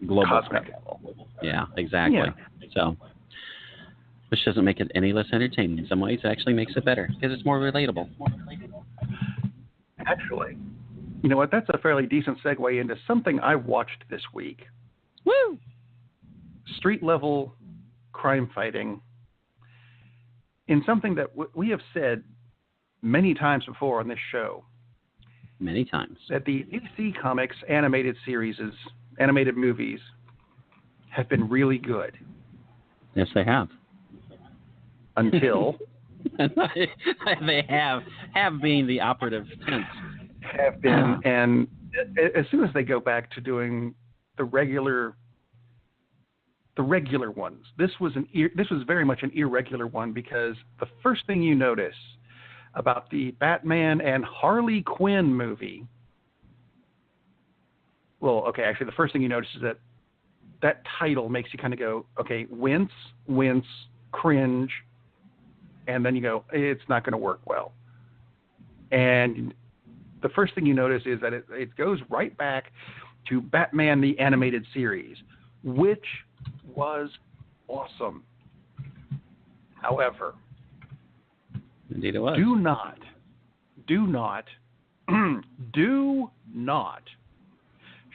Speaker 3: global
Speaker 2: cosmic.
Speaker 3: threat level. Yeah, exactly.
Speaker 2: Yeah.
Speaker 3: So, which doesn't make it any less entertaining. In some ways, it actually makes it better because it's more relatable.
Speaker 2: Actually, you know what? That's a fairly decent segue into something I watched this week.
Speaker 3: Woo!
Speaker 2: Street level crime fighting in something that we have said many times before on this show.
Speaker 3: Many times.
Speaker 2: That the DC Comics animated movies have been really good.
Speaker 3: Yes, they have.
Speaker 2: Until
Speaker 3: they have being the operative tense.
Speaker 2: Have been, and as soon as they go back to doing the regular ones, this was very much an irregular one, because the first thing you notice about the Batman and Harley Quinn movie, well, okay, actually the first thing you notice is that title makes you kind of go, okay, wince, cringe, and then you go, it's not going to work well. And the first thing you notice is that it goes right back to Batman the Animated Series, which was awesome. However,
Speaker 3: indeed it was.
Speaker 2: Do not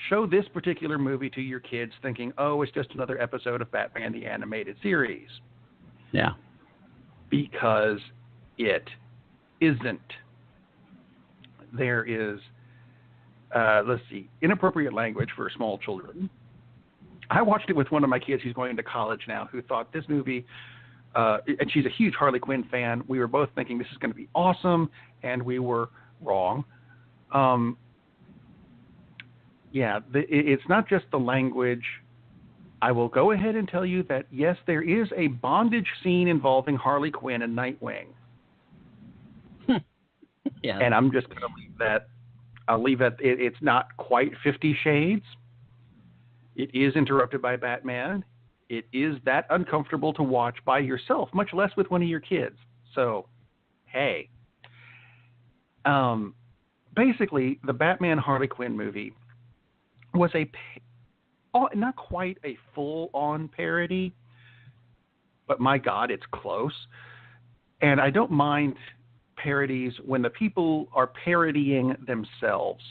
Speaker 2: show this particular movie to your kids thinking, oh, it's just another episode of Batman the Animated Series.
Speaker 3: Yeah.
Speaker 2: Because it isn't. There is, inappropriate language for small children. I watched it with one of my kids who's going to college now, who thought this movie, and she's a huge Harley Quinn fan. We were both thinking this is going to be awesome, and we were wrong. It's not just the language. I will go ahead and tell you that, yes, there is a bondage scene involving Harley Quinn and Nightwing.
Speaker 3: Yeah.
Speaker 2: And I'm just going to leave that. I'll leave that. It's not quite 50 Shades. It is interrupted by Batman. It is that uncomfortable to watch by yourself, much less with one of your kids. So, hey. Basically, the Batman Harley Quinn movie was not quite a full-on parody, but my God, it's close. And I don't mind parodies when the people are parodying themselves.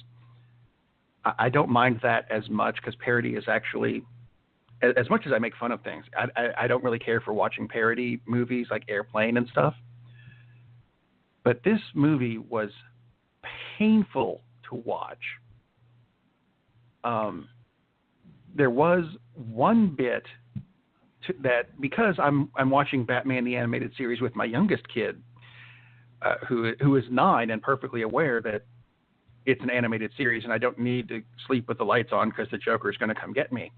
Speaker 2: I don't mind that as much, because parody is actually, as much as I make fun of things, I don't really care for watching parody movies like Airplane and stuff. But this movie was painful to watch. There was one bit that, because I'm watching Batman the Animated Series with my youngest kid, who is 9 and perfectly aware that it's an animated series and I don't need to sleep with the lights on because the Joker is going to come get me.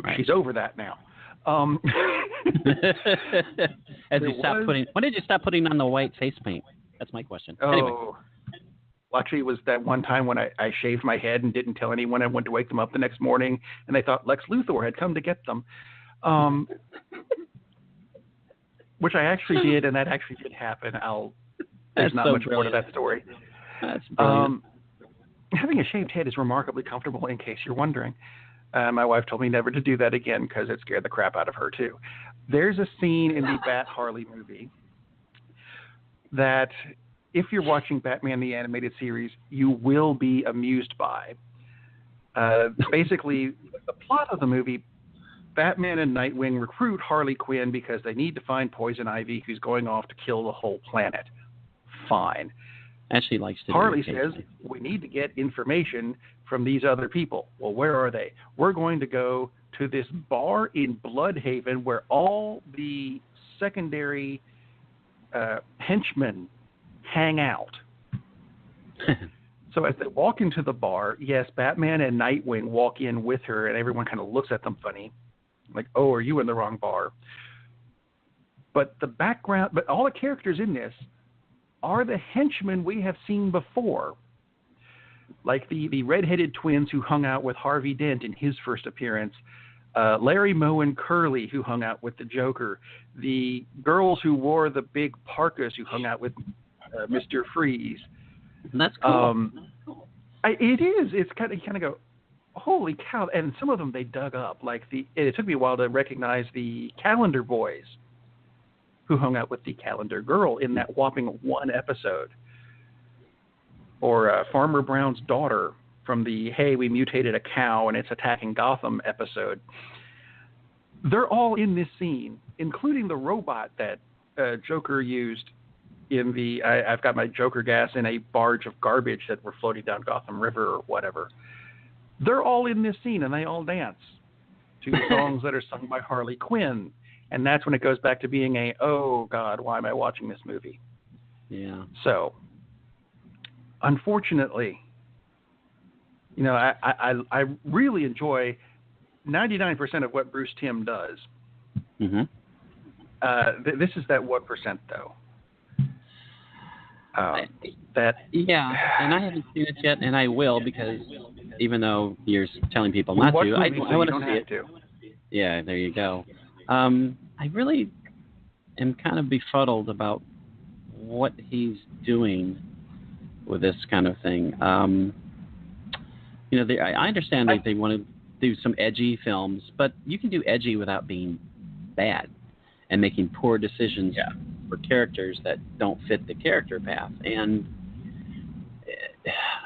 Speaker 2: Right. She's over that now.
Speaker 3: When did you stop putting on the white face paint? That's my question.
Speaker 2: Oh,
Speaker 3: anyway.
Speaker 2: Well, actually, it was that one time when I shaved my head and didn't tell anyone. I went to wake them up the next morning, and they thought Lex Luthor had come to get them, which I actually did, and that actually did happen. There's not much more to that story.
Speaker 3: That's brilliant.
Speaker 2: Having a shaved head is remarkably comfortable, in case you're wondering. My wife told me never to do that again because it scared the crap out of her, too. There's a scene in the Bat Harley movie that, if you're watching Batman the Animated Series, you will be amused by. Basically, the plot of the movie, Batman and Nightwing recruit Harley Quinn because they need to find Poison Ivy, who's going off to kill the whole planet. Fine.
Speaker 3: And she likes to.
Speaker 2: Harley says, we need to get information from these other people. Well, where are they? We're going to go to this bar in Bloodhaven where all the secondary henchmen hang out. So as they walk into the bar, yes, Batman and Nightwing walk in with her, and everyone kind of looks at them funny. Like, oh, are you in the wrong bar? But all the characters in this are the henchmen we have seen before. Like the redheaded twins who hung out with Harvey Dent in his first appearance, Larry Moe and Curly who hung out with the Joker, the girls who wore the big parkas who hung out with Mr. Freeze.
Speaker 3: That's cool.
Speaker 2: It is. It's kind of go, holy cow! And some of them they dug up. Like it took me a while to recognize the Calendar Boys, who hung out with the Calendar Girl in that whopping one episode, or Farmer Brown's daughter from the "Hey, we mutated a cow and it's attacking Gotham" episode. They're all in this scene, including the robot that Joker used in the I've got my Joker gas in a barge of garbage that we're floating down Gotham River or whatever. They're all in this scene, and they all dance to songs that are sung by Harley Quinn. And that's when it goes back to being a, oh, God, why am I watching this movie?
Speaker 3: Yeah.
Speaker 2: So, unfortunately, you know, I really enjoy 99% of what Bruce Timm does.
Speaker 3: Mm-hmm.
Speaker 2: This is that 1%, though.
Speaker 3: Yeah, and I haven't seen it yet, and I will, because even though you're telling people not to, I want to see it.
Speaker 2: To.
Speaker 3: Yeah, there you go. I really am kind of befuddled about what he's doing with this kind of thing. You know, I understand that they want to do some edgy films, but you can do edgy without being bad and making poor decisions for characters that don't fit the character path. And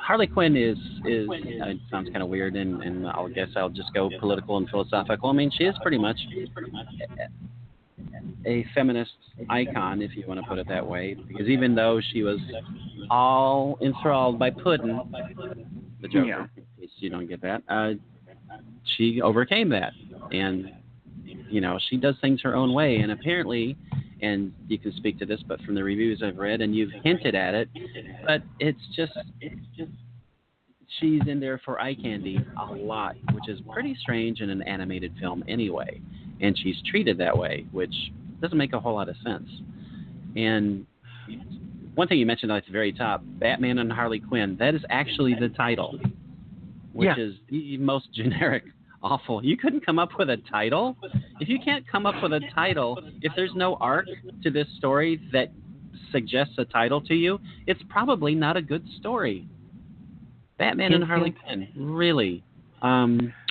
Speaker 3: Harley Quinn is it sounds kind of weird, and I guess I'll just go political and philosophical. I mean, she is pretty much a feminist icon, if you want to put it that way, because even though she was all enthralled by Puddin, the Joker, in case you don't get that, she overcame that. And, you know, she does things her own way, and apparently, and you can speak to this, but from the reviews I've read, and you've hinted at it, but it's just she's in there for eye candy a lot, which is pretty strange in an animated film anyway, and she's treated that way, which doesn't make a whole lot of sense. And one thing you mentioned at the very top, Batman and Harley Quinn, that is actually the title, which is the most generic, awful. You couldn't come up with a title? If you can't come up with a title, if there's no arc to this story that suggests a title to you, it's probably not a good story. Batman and Harley Quinn, really.
Speaker 2: I know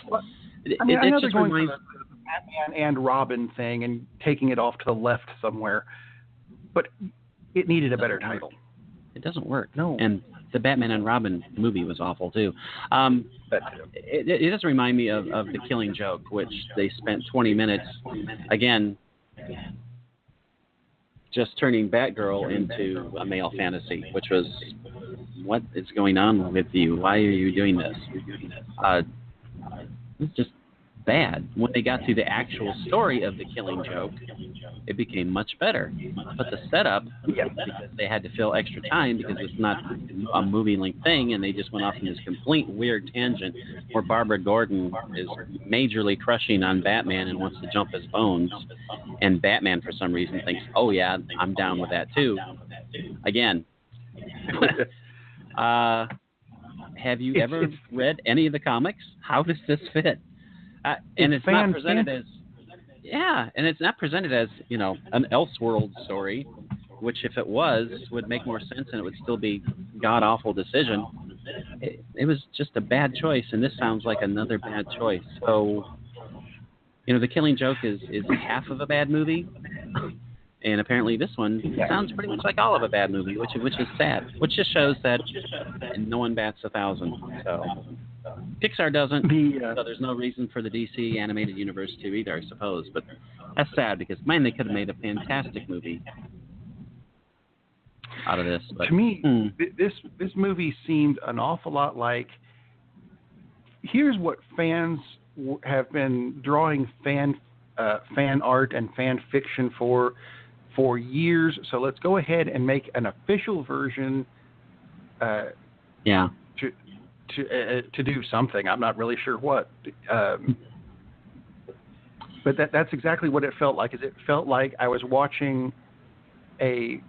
Speaker 2: they're going for the Batman and Robin thing and taking it off to the left somewhere, but it needed a better title.
Speaker 3: It doesn't work.
Speaker 2: No.
Speaker 3: And the Batman and Robin movie was awful, too. It does remind me of The Killing Joke, which they spent 20 minutes, again, just turning Batgirl into a male fantasy, which was, what is going on with you? Why are you doing this? It's just bad. When they got to the actual story of The Killing Joke, it became much better. But the setup, because they had to fill extra time because it's not a movie-length thing, and they just went off in this complete weird tangent where Barbara Gordon is majorly crushing on Batman and wants to jump his bones, and Batman, for some reason, thinks, oh, yeah, I'm down with that, too. Again, have you ever read any of the comics? How does this fit? And it's not presented as, and it's not presented as, you know, an Elseworld story, which if it was, would make more sense and it would still be god-awful decision. It was just a bad choice, and this sounds like another bad choice. So, you know, The Killing Joke is half of a bad movie, and apparently this one sounds pretty much like all of a bad movie, which is sad, which just shows that no one bats 1,000. So Pixar doesn't, so there's no reason for the DC animated universe to either, I suppose. But that's sad because, man, they could have made a fantastic movie out of this. But,
Speaker 2: to me, this movie seemed an awful lot like, here's what fans have been drawing fan art and fan fiction for years. So let's go ahead and make an official version. To do something. I'm not really sure what. But that's exactly what it felt like. Is it felt like I was watching a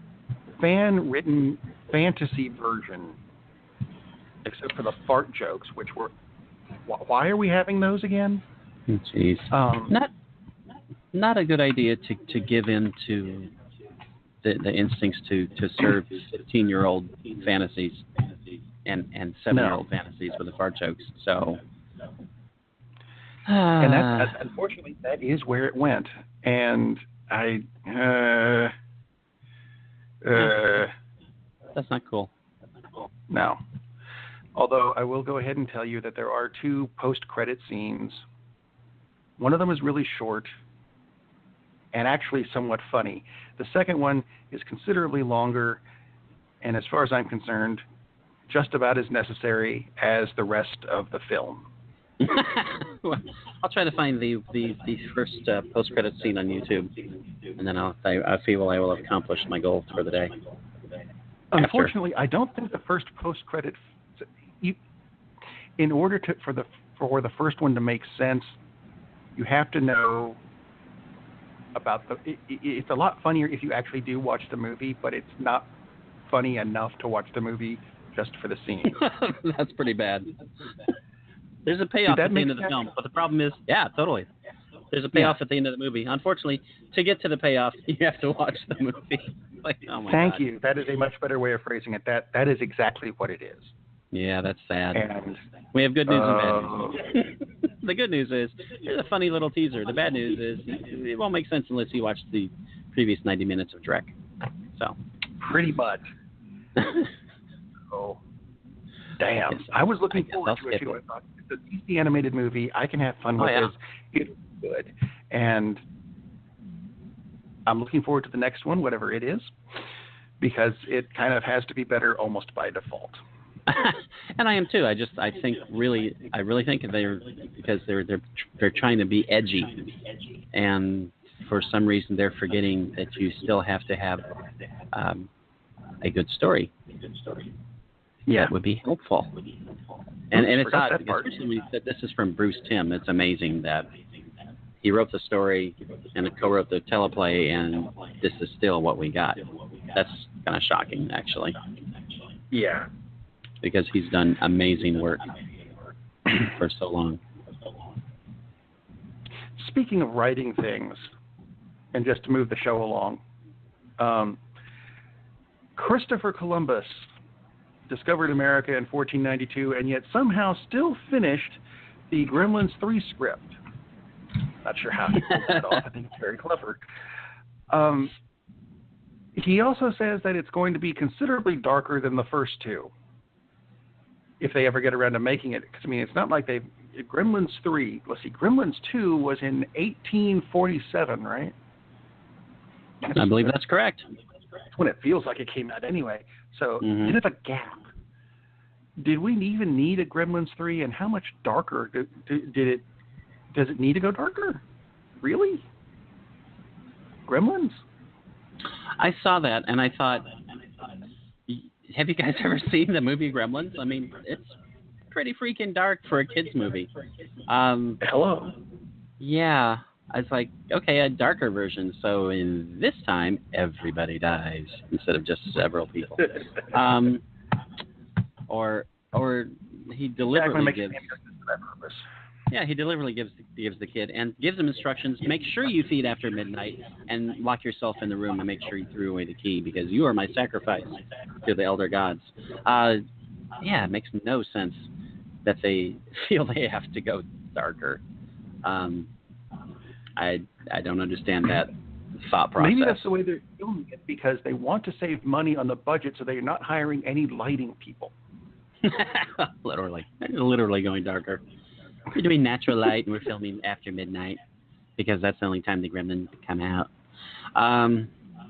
Speaker 2: fan-written fantasy version, except for the fart jokes, which were. Why are we having those again?
Speaker 3: Jeez. Not a good idea to give in to the instincts to serve 15-year-old fantasies and 7-year-old fantasies with the fart jokes. So
Speaker 2: And that, unfortunately, that is where it went. And
Speaker 3: that's not cool.
Speaker 2: No. Although I will go ahead and tell you that there are 2 post-credit scenes. One of them is really short and actually somewhat funny. The second one is considerably longer, and as far as I'm concerned, just about as necessary as the rest of the film.
Speaker 3: Well, I'll try to find the first post-credit scene on YouTube, and then I feel I will have accomplished my goal for the day.
Speaker 2: Unfortunately, I don't think the first post-credit. In order for the first one to make sense, you have to know about it's a lot funnier if you actually do watch the movie, but it's not funny enough to watch the movie just for the scene.
Speaker 3: That's pretty bad. There's a payoff at the end of the film, but the problem is, yeah, totally. There's a payoff at the end of the movie. Unfortunately, to get to the payoff, you have to watch the movie. Like, oh my
Speaker 2: Thank
Speaker 3: God.
Speaker 2: you. That is a much better way of phrasing it. That is exactly what it is.
Speaker 3: Yeah, that's sad.
Speaker 2: And
Speaker 3: we have good news and bad news. The good news is there's a funny little teaser. The bad news is it won't make sense unless you watch the previous 90 minutes of Drek. So
Speaker 2: pretty much. Oh, damn!
Speaker 3: Yes,
Speaker 2: I was looking forward to it too. I thought it's a DC animated movie. I can have fun with this. It's good, and I'm looking forward to the next one, whatever it is, because it kind of has to be better almost by default.
Speaker 3: And I am too. I really think they're trying to be edgy, and for some reason they're forgetting that you still have to have a good story.
Speaker 2: Yeah,
Speaker 3: that would be helpful. And it's odd, especially when you said this is from Bruce Timm. It's amazing that he wrote the story and co-wrote the teleplay, and this is still what we got. That's kind of shocking, actually.
Speaker 2: Yeah.
Speaker 3: Because he's done amazing work for so long.
Speaker 2: Speaking of writing things, and just to move the show along, Christopher Columbus discovered America in 1492 and yet somehow still finished the Gremlins 3 script. Not sure how he pulled that off. I think it's very clever. He also says that it's going to be considerably darker than the first 2. If they ever get around to making it. Because, I mean, it's not like Gremlins 3, let's see, Gremlins 2 was in 1847, right?
Speaker 3: I believe that's correct.
Speaker 2: That's when it feels like it came out anyway. So, bit of a gap. Did we even need a Gremlins 3, and how much darker does it need to go darker? Really? Gremlins?
Speaker 3: I saw that, and I thought, have you guys ever seen the movie Gremlins? I mean, it's pretty freaking dark for a kid's movie.
Speaker 2: Hello. Yeah.
Speaker 3: I was like, okay, a darker version. So in this time, everybody dies instead of just several people. Or he deliberately gives. Yeah, he deliberately gives the kid and gives him instructions. Make sure you feed after midnight and lock yourself in the room and make sure you threw away the key because you are my sacrifice to the elder gods. Yeah, it makes no sense that they feel they have to go darker. I don't understand that thought process.
Speaker 2: Maybe that's the way they're filming it because they want to save money on the budget, so they're not hiring any lighting people.
Speaker 3: Literally going darker. We're doing natural light and we're filming after midnight because that's the only time the Gremlins come out.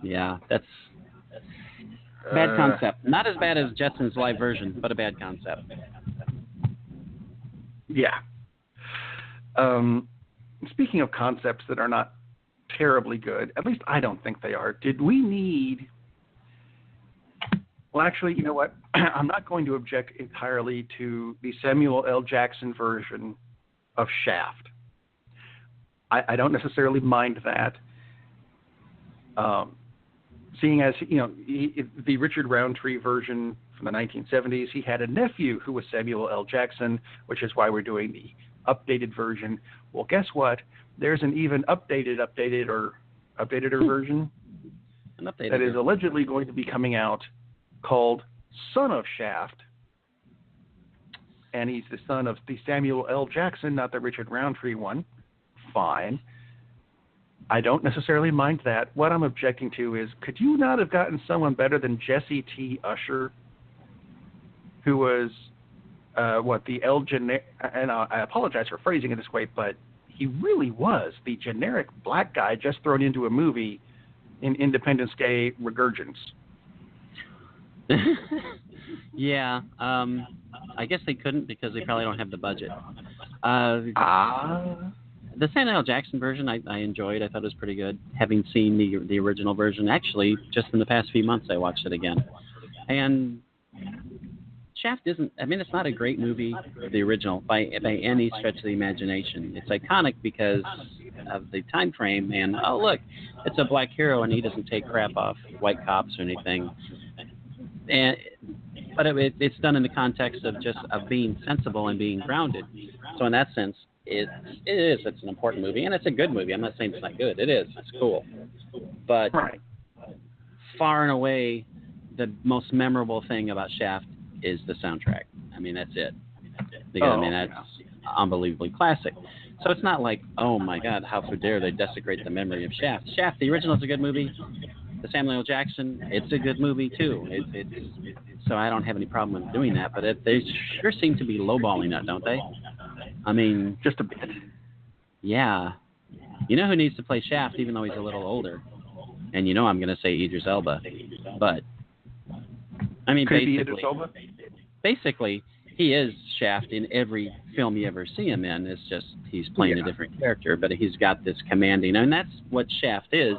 Speaker 3: Yeah, that's bad concept. Not as bad as Jetson's live version, but a bad concept.
Speaker 2: Yeah. Speaking of concepts that are not terribly good, at least I don't think they are, did we need... Well, actually, you know what? I'm not going to object entirely to the Samuel L. Jackson version of Shaft. I don't necessarily mind that. Seeing as, you know, the Richard Roundtree version from the 1970s, he had a nephew who was Samuel L. Jackson, which is why we're doing the updated version. Well, guess what? There's an even updated version that is allegedly going to be coming out called Son of Shaft. and he's the son of the Samuel L. Jackson, not the Richard Roundtree one. Fine. I don't necessarily mind that. What I'm objecting to is, could you not have gotten someone better than Jesse T. Usher, who was, the and I apologize for phrasing it this way, but he really was the generic black guy just thrown into a movie in Independence Day regurgence.
Speaker 3: Yeah, I guess they couldn't because they probably don't have the budget. The Samuel L. Jackson version I enjoyed. I thought it was pretty good. Having seen the original version, actually, just in the past few months, I watched it again. And Shaft isn't. I mean, it's not a great movie, the original, by any stretch of the imagination. It's iconic because of the time frame. And oh look, it's a black hero, and he doesn't take crap off white cops or anything. But it's done in the context of being sensible and being grounded. So in that sense, it's an important movie, and it's a good movie. I'm not saying it's not good. It is. It's cool. But far and away, the most memorable thing about Shaft is the soundtrack. I mean, that's it. Because, that's unbelievably classic. So it's not like, oh my God, how dare they desecrate the memory of Shaft. Shaft, the original, is a good movie. The Samuel L. Jackson, it's a good movie too. So I don't have any problem with doing that. But they sure seem to be lowballing that, don't they? I mean,
Speaker 2: just a bit.
Speaker 3: Yeah. You know who needs to play Shaft, even though he's a little older? And you know I'm going to say Idris Elba. But, I mean, basically, he is Shaft in every film you ever see him in. It's just he's playing a different character, but he's got this commanding. And that's what Shaft is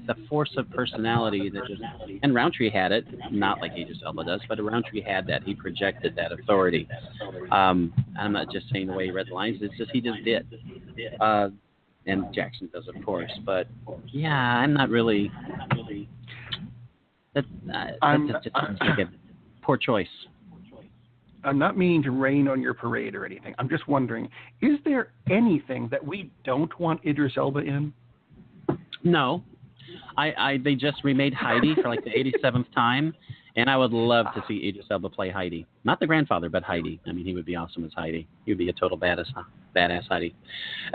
Speaker 3: the force of personality that just, and Roundtree had it, not like Idris Elba does, but Roundtree had that. He projected that authority. I'm not just saying the way he read the lines, it's just he just did. And Jackson does, of course. But yeah, I'm not really. That's just like a poor choice.
Speaker 2: I'm not meaning to rain on your parade or anything. I'm just wondering, is there anything that we don't want Idris Elba in?
Speaker 3: No. They just remade Heidi for like the 87th time, and I would love to see Idris Elba play Heidi. Not the grandfather, but Heidi. I mean, he would be awesome as Heidi. He would be a total badass Heidi.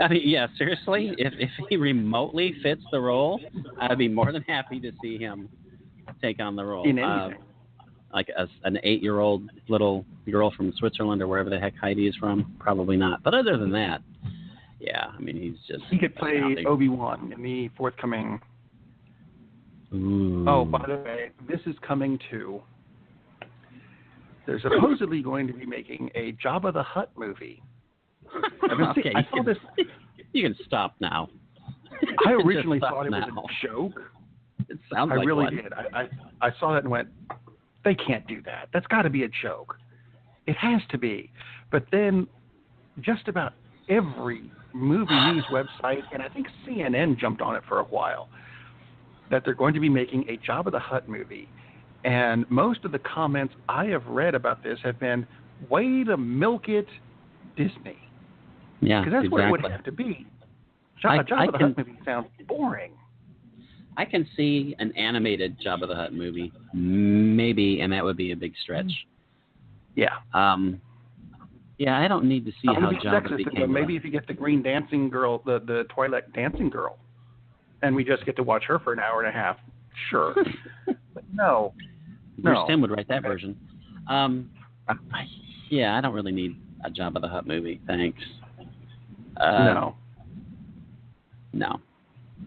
Speaker 3: I mean, yeah, seriously, if he remotely fits the role, I'd be more than happy to see him take on the role.
Speaker 2: In anything.
Speaker 3: Like an 8-year-old little girl from Switzerland or wherever the heck Heidi is from, probably not. But other than that, yeah, I mean, he's just...
Speaker 2: He could play Obi-Wan in the forthcoming...
Speaker 3: Ooh.
Speaker 2: Oh, by the way, this is coming too. They're supposedly going to be making a Jabba the Hutt movie.
Speaker 3: Okay, you can stop now.
Speaker 2: I originally thought it was a joke.
Speaker 3: It sounds like
Speaker 2: I really
Speaker 3: one.
Speaker 2: did. I saw that and went, they can't do that. That's got to be a joke. It has to be. But then just about every movie news website, and I think CNN jumped on it for a while, that they're going to be making a Jabba the Hutt movie. And most of the comments I have read about this have been, way to milk it, Disney.
Speaker 3: Yeah,
Speaker 2: because that's
Speaker 3: exactly.
Speaker 2: what it would have to be. Jabba the Hutt movie sounds boring.
Speaker 3: I can see an animated Jabba the Hutt movie, maybe, and that would be a big stretch.
Speaker 2: Yeah.
Speaker 3: Yeah, I don't need to see how Jabba became.
Speaker 2: Maybe if you get the green dancing girl, the Twilight dancing girl, and we just get to watch her for an hour and a half. Sure. But no.
Speaker 3: Bruce Timm would write that version. Yeah, I don't really need a Jabba the Hutt movie. Thanks.
Speaker 2: No.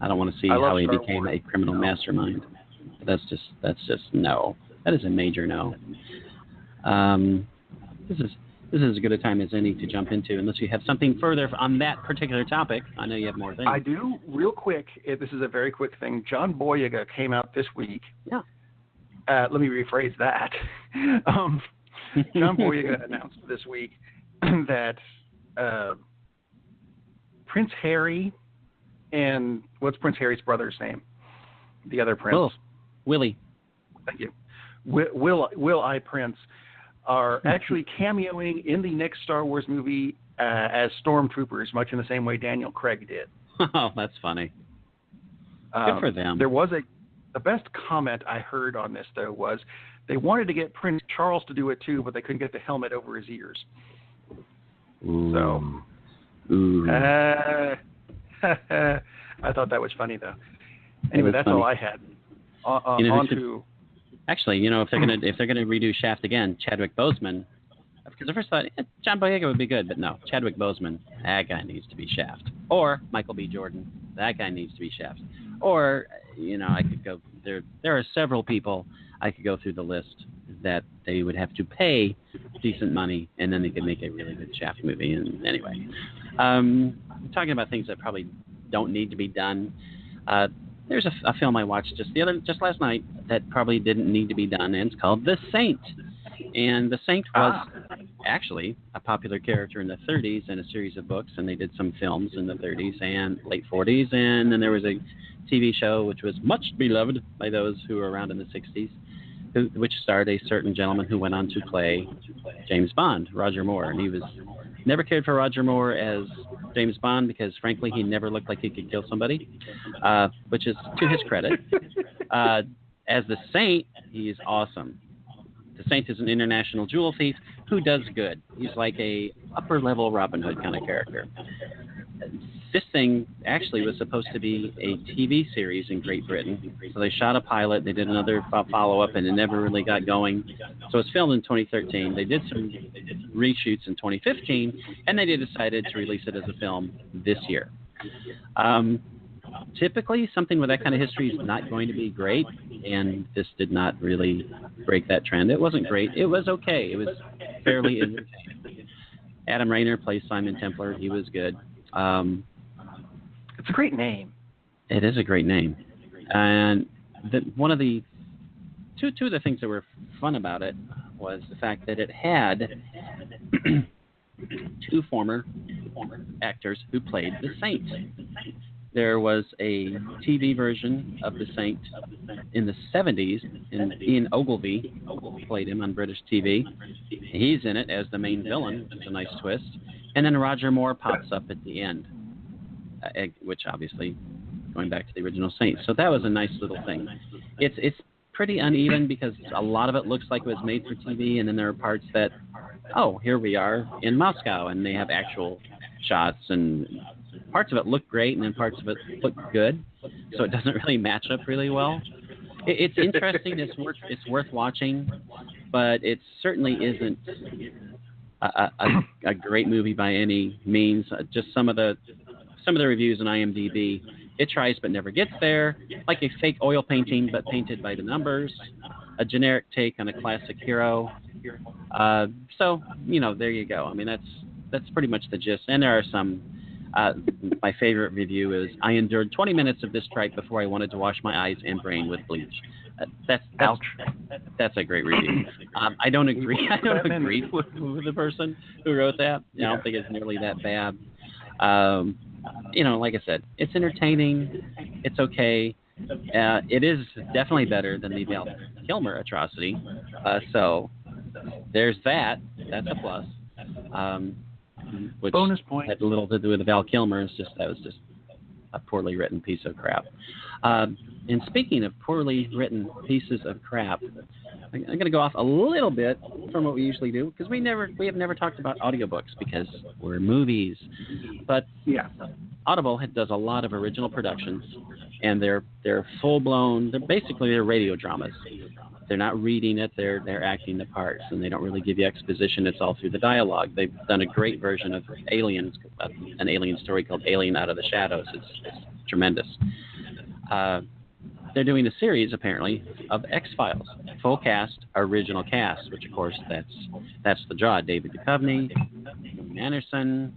Speaker 3: I don't want to see how he became a criminal mastermind. That's just no. That is a major no. This is as good a time as any to jump into, unless you have something further on that particular topic. I know you have more things.
Speaker 2: I do. Real quick, this is a very quick thing. John Boyega came out this week.
Speaker 3: Yeah.
Speaker 2: Let me rephrase that. John Boyega announced this week that Prince Harry and what's Prince Harry's brother's name? The other prince.
Speaker 3: Willie.
Speaker 2: Thank you. Will I Prince are actually cameoing in the next Star Wars movie as stormtroopers, much in the same way Daniel Craig did.
Speaker 3: Oh, that's funny. Good for them.
Speaker 2: There was The best comment I heard on this, though, was they wanted to get Prince Charles to do it, too, but they couldn't get the helmet over his ears.
Speaker 3: Ooh.
Speaker 2: So,
Speaker 3: Ooh.
Speaker 2: I thought that was funny, though. Anyway, that's
Speaker 3: funny.
Speaker 2: all I had.
Speaker 3: Actually, if they're gonna redo Shaft again, Chadwick Boseman, because I first thought John Boyega would be good, but no, Chadwick Boseman, that guy needs to be Shaft, or Michael B. Jordan, that guy needs to be Shaft, or I could go there. There are several people I could go through the list that they would have to pay decent money, and then they could make a really good Shaft movie. And anyway, talking about things that probably don't need to be done. There's a film I watched just last night that probably didn't need to be done, and it's called The Saint. And The Saint was actually a popular character in the 30s in a series of books, and they did some films in the 30s and late 40s, and then there was a TV show which was much beloved by those who were around in the 60s, which starred a certain gentleman who went on to play James Bond, Roger Moore. And he never cared for Roger Moore as James Bond because, frankly, he never looked like he could kill somebody, which is to his credit. As the Saint, he is awesome. The Saint is an international jewel thief who does good. He's like a upper-level Robin Hood kind of character. This thing actually was supposed to be a TV series in Great Britain. So they shot a pilot, they did another follow-up, and it never really got going. So it was filmed in 2013. They did some reshoots in 2015, and they decided to release it as a film this year. Typically, something with that kind of history is not going to be great, and this did not really break that trend. It wasn't great. It was okay. It was fairly entertaining. Adam Rayner plays Simon Templar. He was good.
Speaker 2: It's a great name.
Speaker 3: It is a great name. And one of the two of the things that were fun about it was the fact that it had two former actors who played the Saint. There was a TV version of the Saint in the 70s, and Ian Ogilvy played him on British TV. He's in it as the main villain, which is a nice twist. And then Roger Moore pops up at the end, which obviously going back to the original Saint. So that was a nice little thing. It's pretty uneven because a lot of it looks like it was made for TV, and then there are parts that, here we are in Moscow, and they have actual shots, and parts of it look great, and then parts of it look good. So it doesn't really match up really well. It's interesting. It's worth watching, but it certainly isn't a great movie by any means. Just some of the reviews on IMDb, it tries but never gets there, like a fake oil painting but painted by the numbers, a generic take on a classic hero. So there you go. I mean, that's pretty much the gist. And there are some. My favorite review is, I endured 20 minutes of this tripe before I wanted to wash my eyes and brain with bleach. That's a great review. I don't agree. I don't agree with the person who wrote that. I don't think it's nearly that bad. Like I said, it's entertaining. It's okay. It is definitely better than the Val Kilmer atrocity. So there's that. That's a plus. Which
Speaker 2: bonus point
Speaker 3: had little to do with the Val Kilmer. That was just a poorly written piece of crap. And speaking of poorly written pieces of crap, I'm going to go off a little bit from what we usually do, because we have never talked about audiobooks because we're movies. But yeah, Audible does a lot of original productions, and they're full-blown. They're radio dramas. They're not reading it, they're acting the parts, and they don't really give you exposition. It's all through the dialogue. They've done a great version of Aliens, an alien story called Alien Out of the Shadows. It's tremendous. They're doing a series, apparently, of X-Files. Full cast, original cast, which, of course, that's the draw. David Duchovny, Anderson,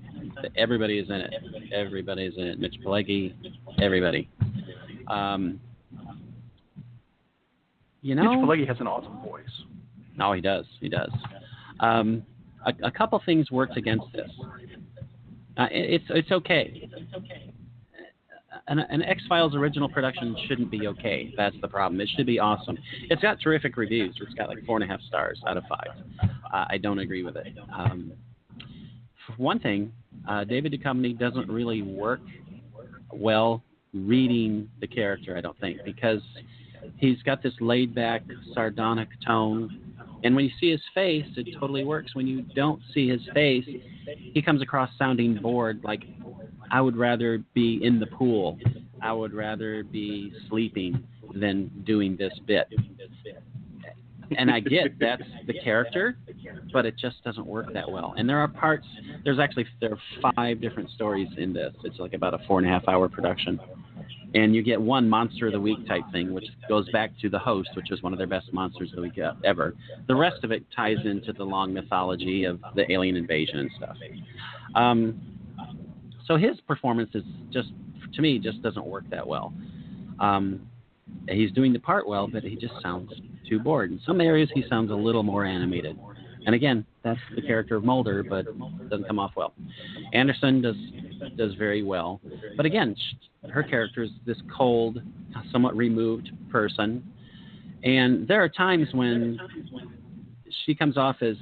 Speaker 3: everybody is in it. Everybody is in it. Mitch Pileggi, everybody. Mitch
Speaker 2: Pileggi has an awesome voice.
Speaker 3: Oh, he does. He does. A couple things worked against this. It's okay. An X-Files original production shouldn't be okay. That's the problem. It should be awesome. It's got terrific reviews. It's got like 4.5 stars out of 5. I don't agree with it. For one thing, David Duchovny doesn't really work well reading the character, I don't think, because he's got this laid-back, sardonic tone. And when you see his face, it totally works. When you don't see his face, he comes across sounding bored, like, I would rather be in the pool. I would rather be sleeping than doing this bit. And I get that's the character, but it just doesn't work that well. And there are there are 5 different stories in this. It's like about a 4.5-hour production. And you get one Monster of the Week type thing, which goes back to The Host, which was one of their best Monsters of the Week ever. The rest of it ties into the long mythology of the alien invasion and stuff. So his performance is just, to me, just doesn't work that well. He's doing the part well, but he just sounds too bored. In some areas, he sounds a little more animated. And again, that's the character of Mulder, but doesn't come off well. Anderson does very well. But again, her character is this cold, somewhat removed person. And there are times when she comes off as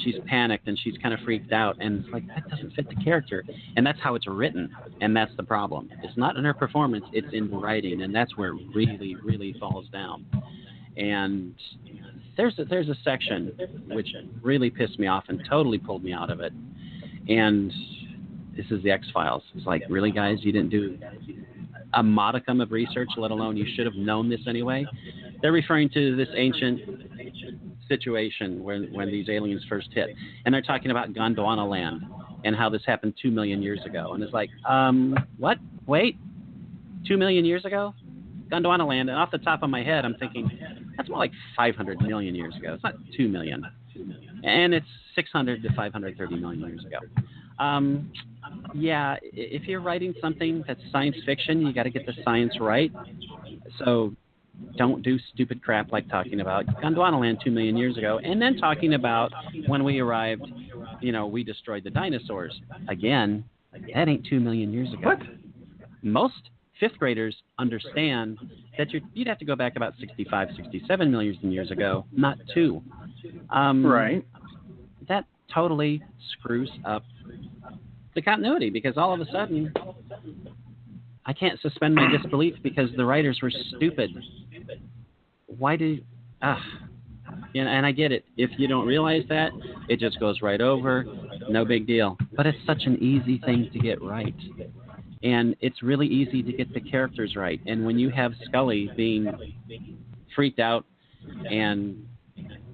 Speaker 3: she's panicked and she's kind of freaked out. And it's like, that doesn't fit the character. And that's how it's written. And that's the problem. It's not in her performance. It's in the writing. And that's where it really, really falls down. And there's a section which really pissed me off and totally pulled me out of it. And this is the X-Files. It's like, really, guys? You didn't do a modicum of research, let alone you should have known this anyway? They're referring to this ancient situation when these aliens first hit. And they're talking about Gondwana land and how this happened 2 million years ago. And it's like, what? Wait? 2 million years ago? Gondwana land. And off the top of my head, I'm thinking, that's more like 500 million years ago. It's not 2 million. And it's 600 to 530 million years ago. Yeah, if you're writing something that's science fiction, you got to get the science right. So don't do stupid crap like talking about Gondwana land 2 million years ago and then talking about when we arrived, we destroyed the dinosaurs. Again, that ain't 2 million years ago.
Speaker 2: What?
Speaker 3: Most 5th graders understand that you'd have to go back about 65, 67 million years ago, not 2.
Speaker 2: Right.
Speaker 3: That totally screws up the continuity because all of a sudden I can't suspend my disbelief because the writers were stupid. Why do... and I get it. If you don't realize that, it just goes right over. No big deal. But it's such an easy thing to get right. And it's really easy to get the characters right. And when you have Scully being freaked out and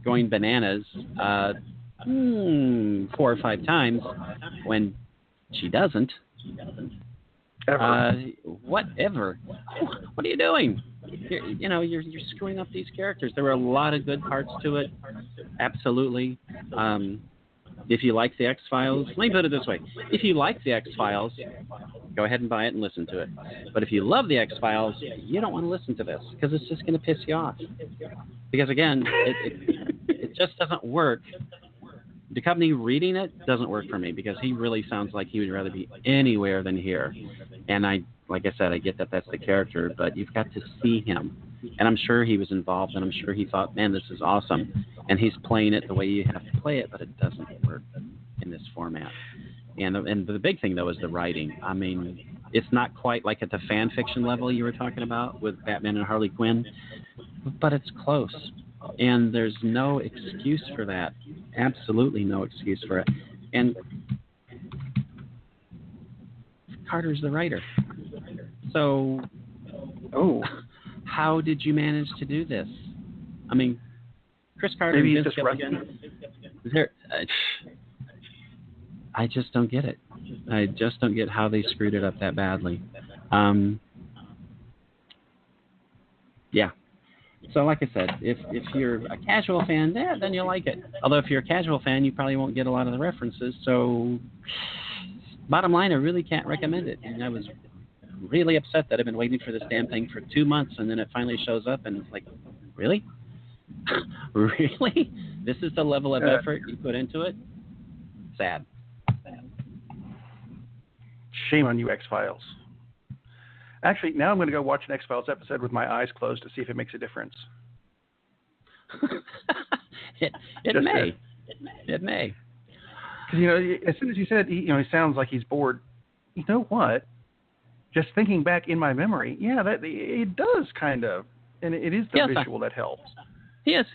Speaker 3: going bananas 4 or 5 times when she doesn't, whatever. What are you doing? You're screwing up these characters. There were a lot of good parts to it. Absolutely. If you like the X-Files, let me put it this way. If you like the X-Files, go ahead and buy it and listen to it. But if you love the X-Files, you don't want to listen to this because it's just going to piss you off. Because, again, it just doesn't work. The company reading it doesn't work for me because he really sounds like he would rather be anywhere than here. And like I said, I get that that's the character, but you've got to see him. And I'm sure he was involved, and I'm sure he thought, man, this is awesome. And he's playing it the way you have to play it, but it doesn't work in this format. And the big thing, though, is the writing. I mean, it's not quite like at the fan fiction level you were talking about with Batman and Harley Quinn, but it's close. And there's no excuse for that. Absolutely no excuse for it. And Carter's the writer. So, how did you manage to do this? I mean, Chris Carter.
Speaker 2: Maybe he's just rusty.
Speaker 3: I just don't get it. I just don't get how they screwed it up that badly. Yeah. So, like I said, if you're a casual fan, then you'll like it. Although if you're a casual fan, you probably won't get a lot of the references. So, bottom line, I really can't recommend it. And I was really upset that I've been waiting for this damn thing for 2 months, and then it finally shows up, and it's like, really? Really? This is the level of effort you put into it? Sad.
Speaker 2: Shame on you, X-Files. Actually, now I'm going to go watch an X-Files episode with my eyes closed to see if it makes a difference.
Speaker 3: It may. It may.
Speaker 2: Because, as soon as you said, he sounds like he's bored. You know what? Just thinking back in my memory, it does kind of And it is the
Speaker 3: Yes,
Speaker 2: visual that helps.
Speaker 3: Yes.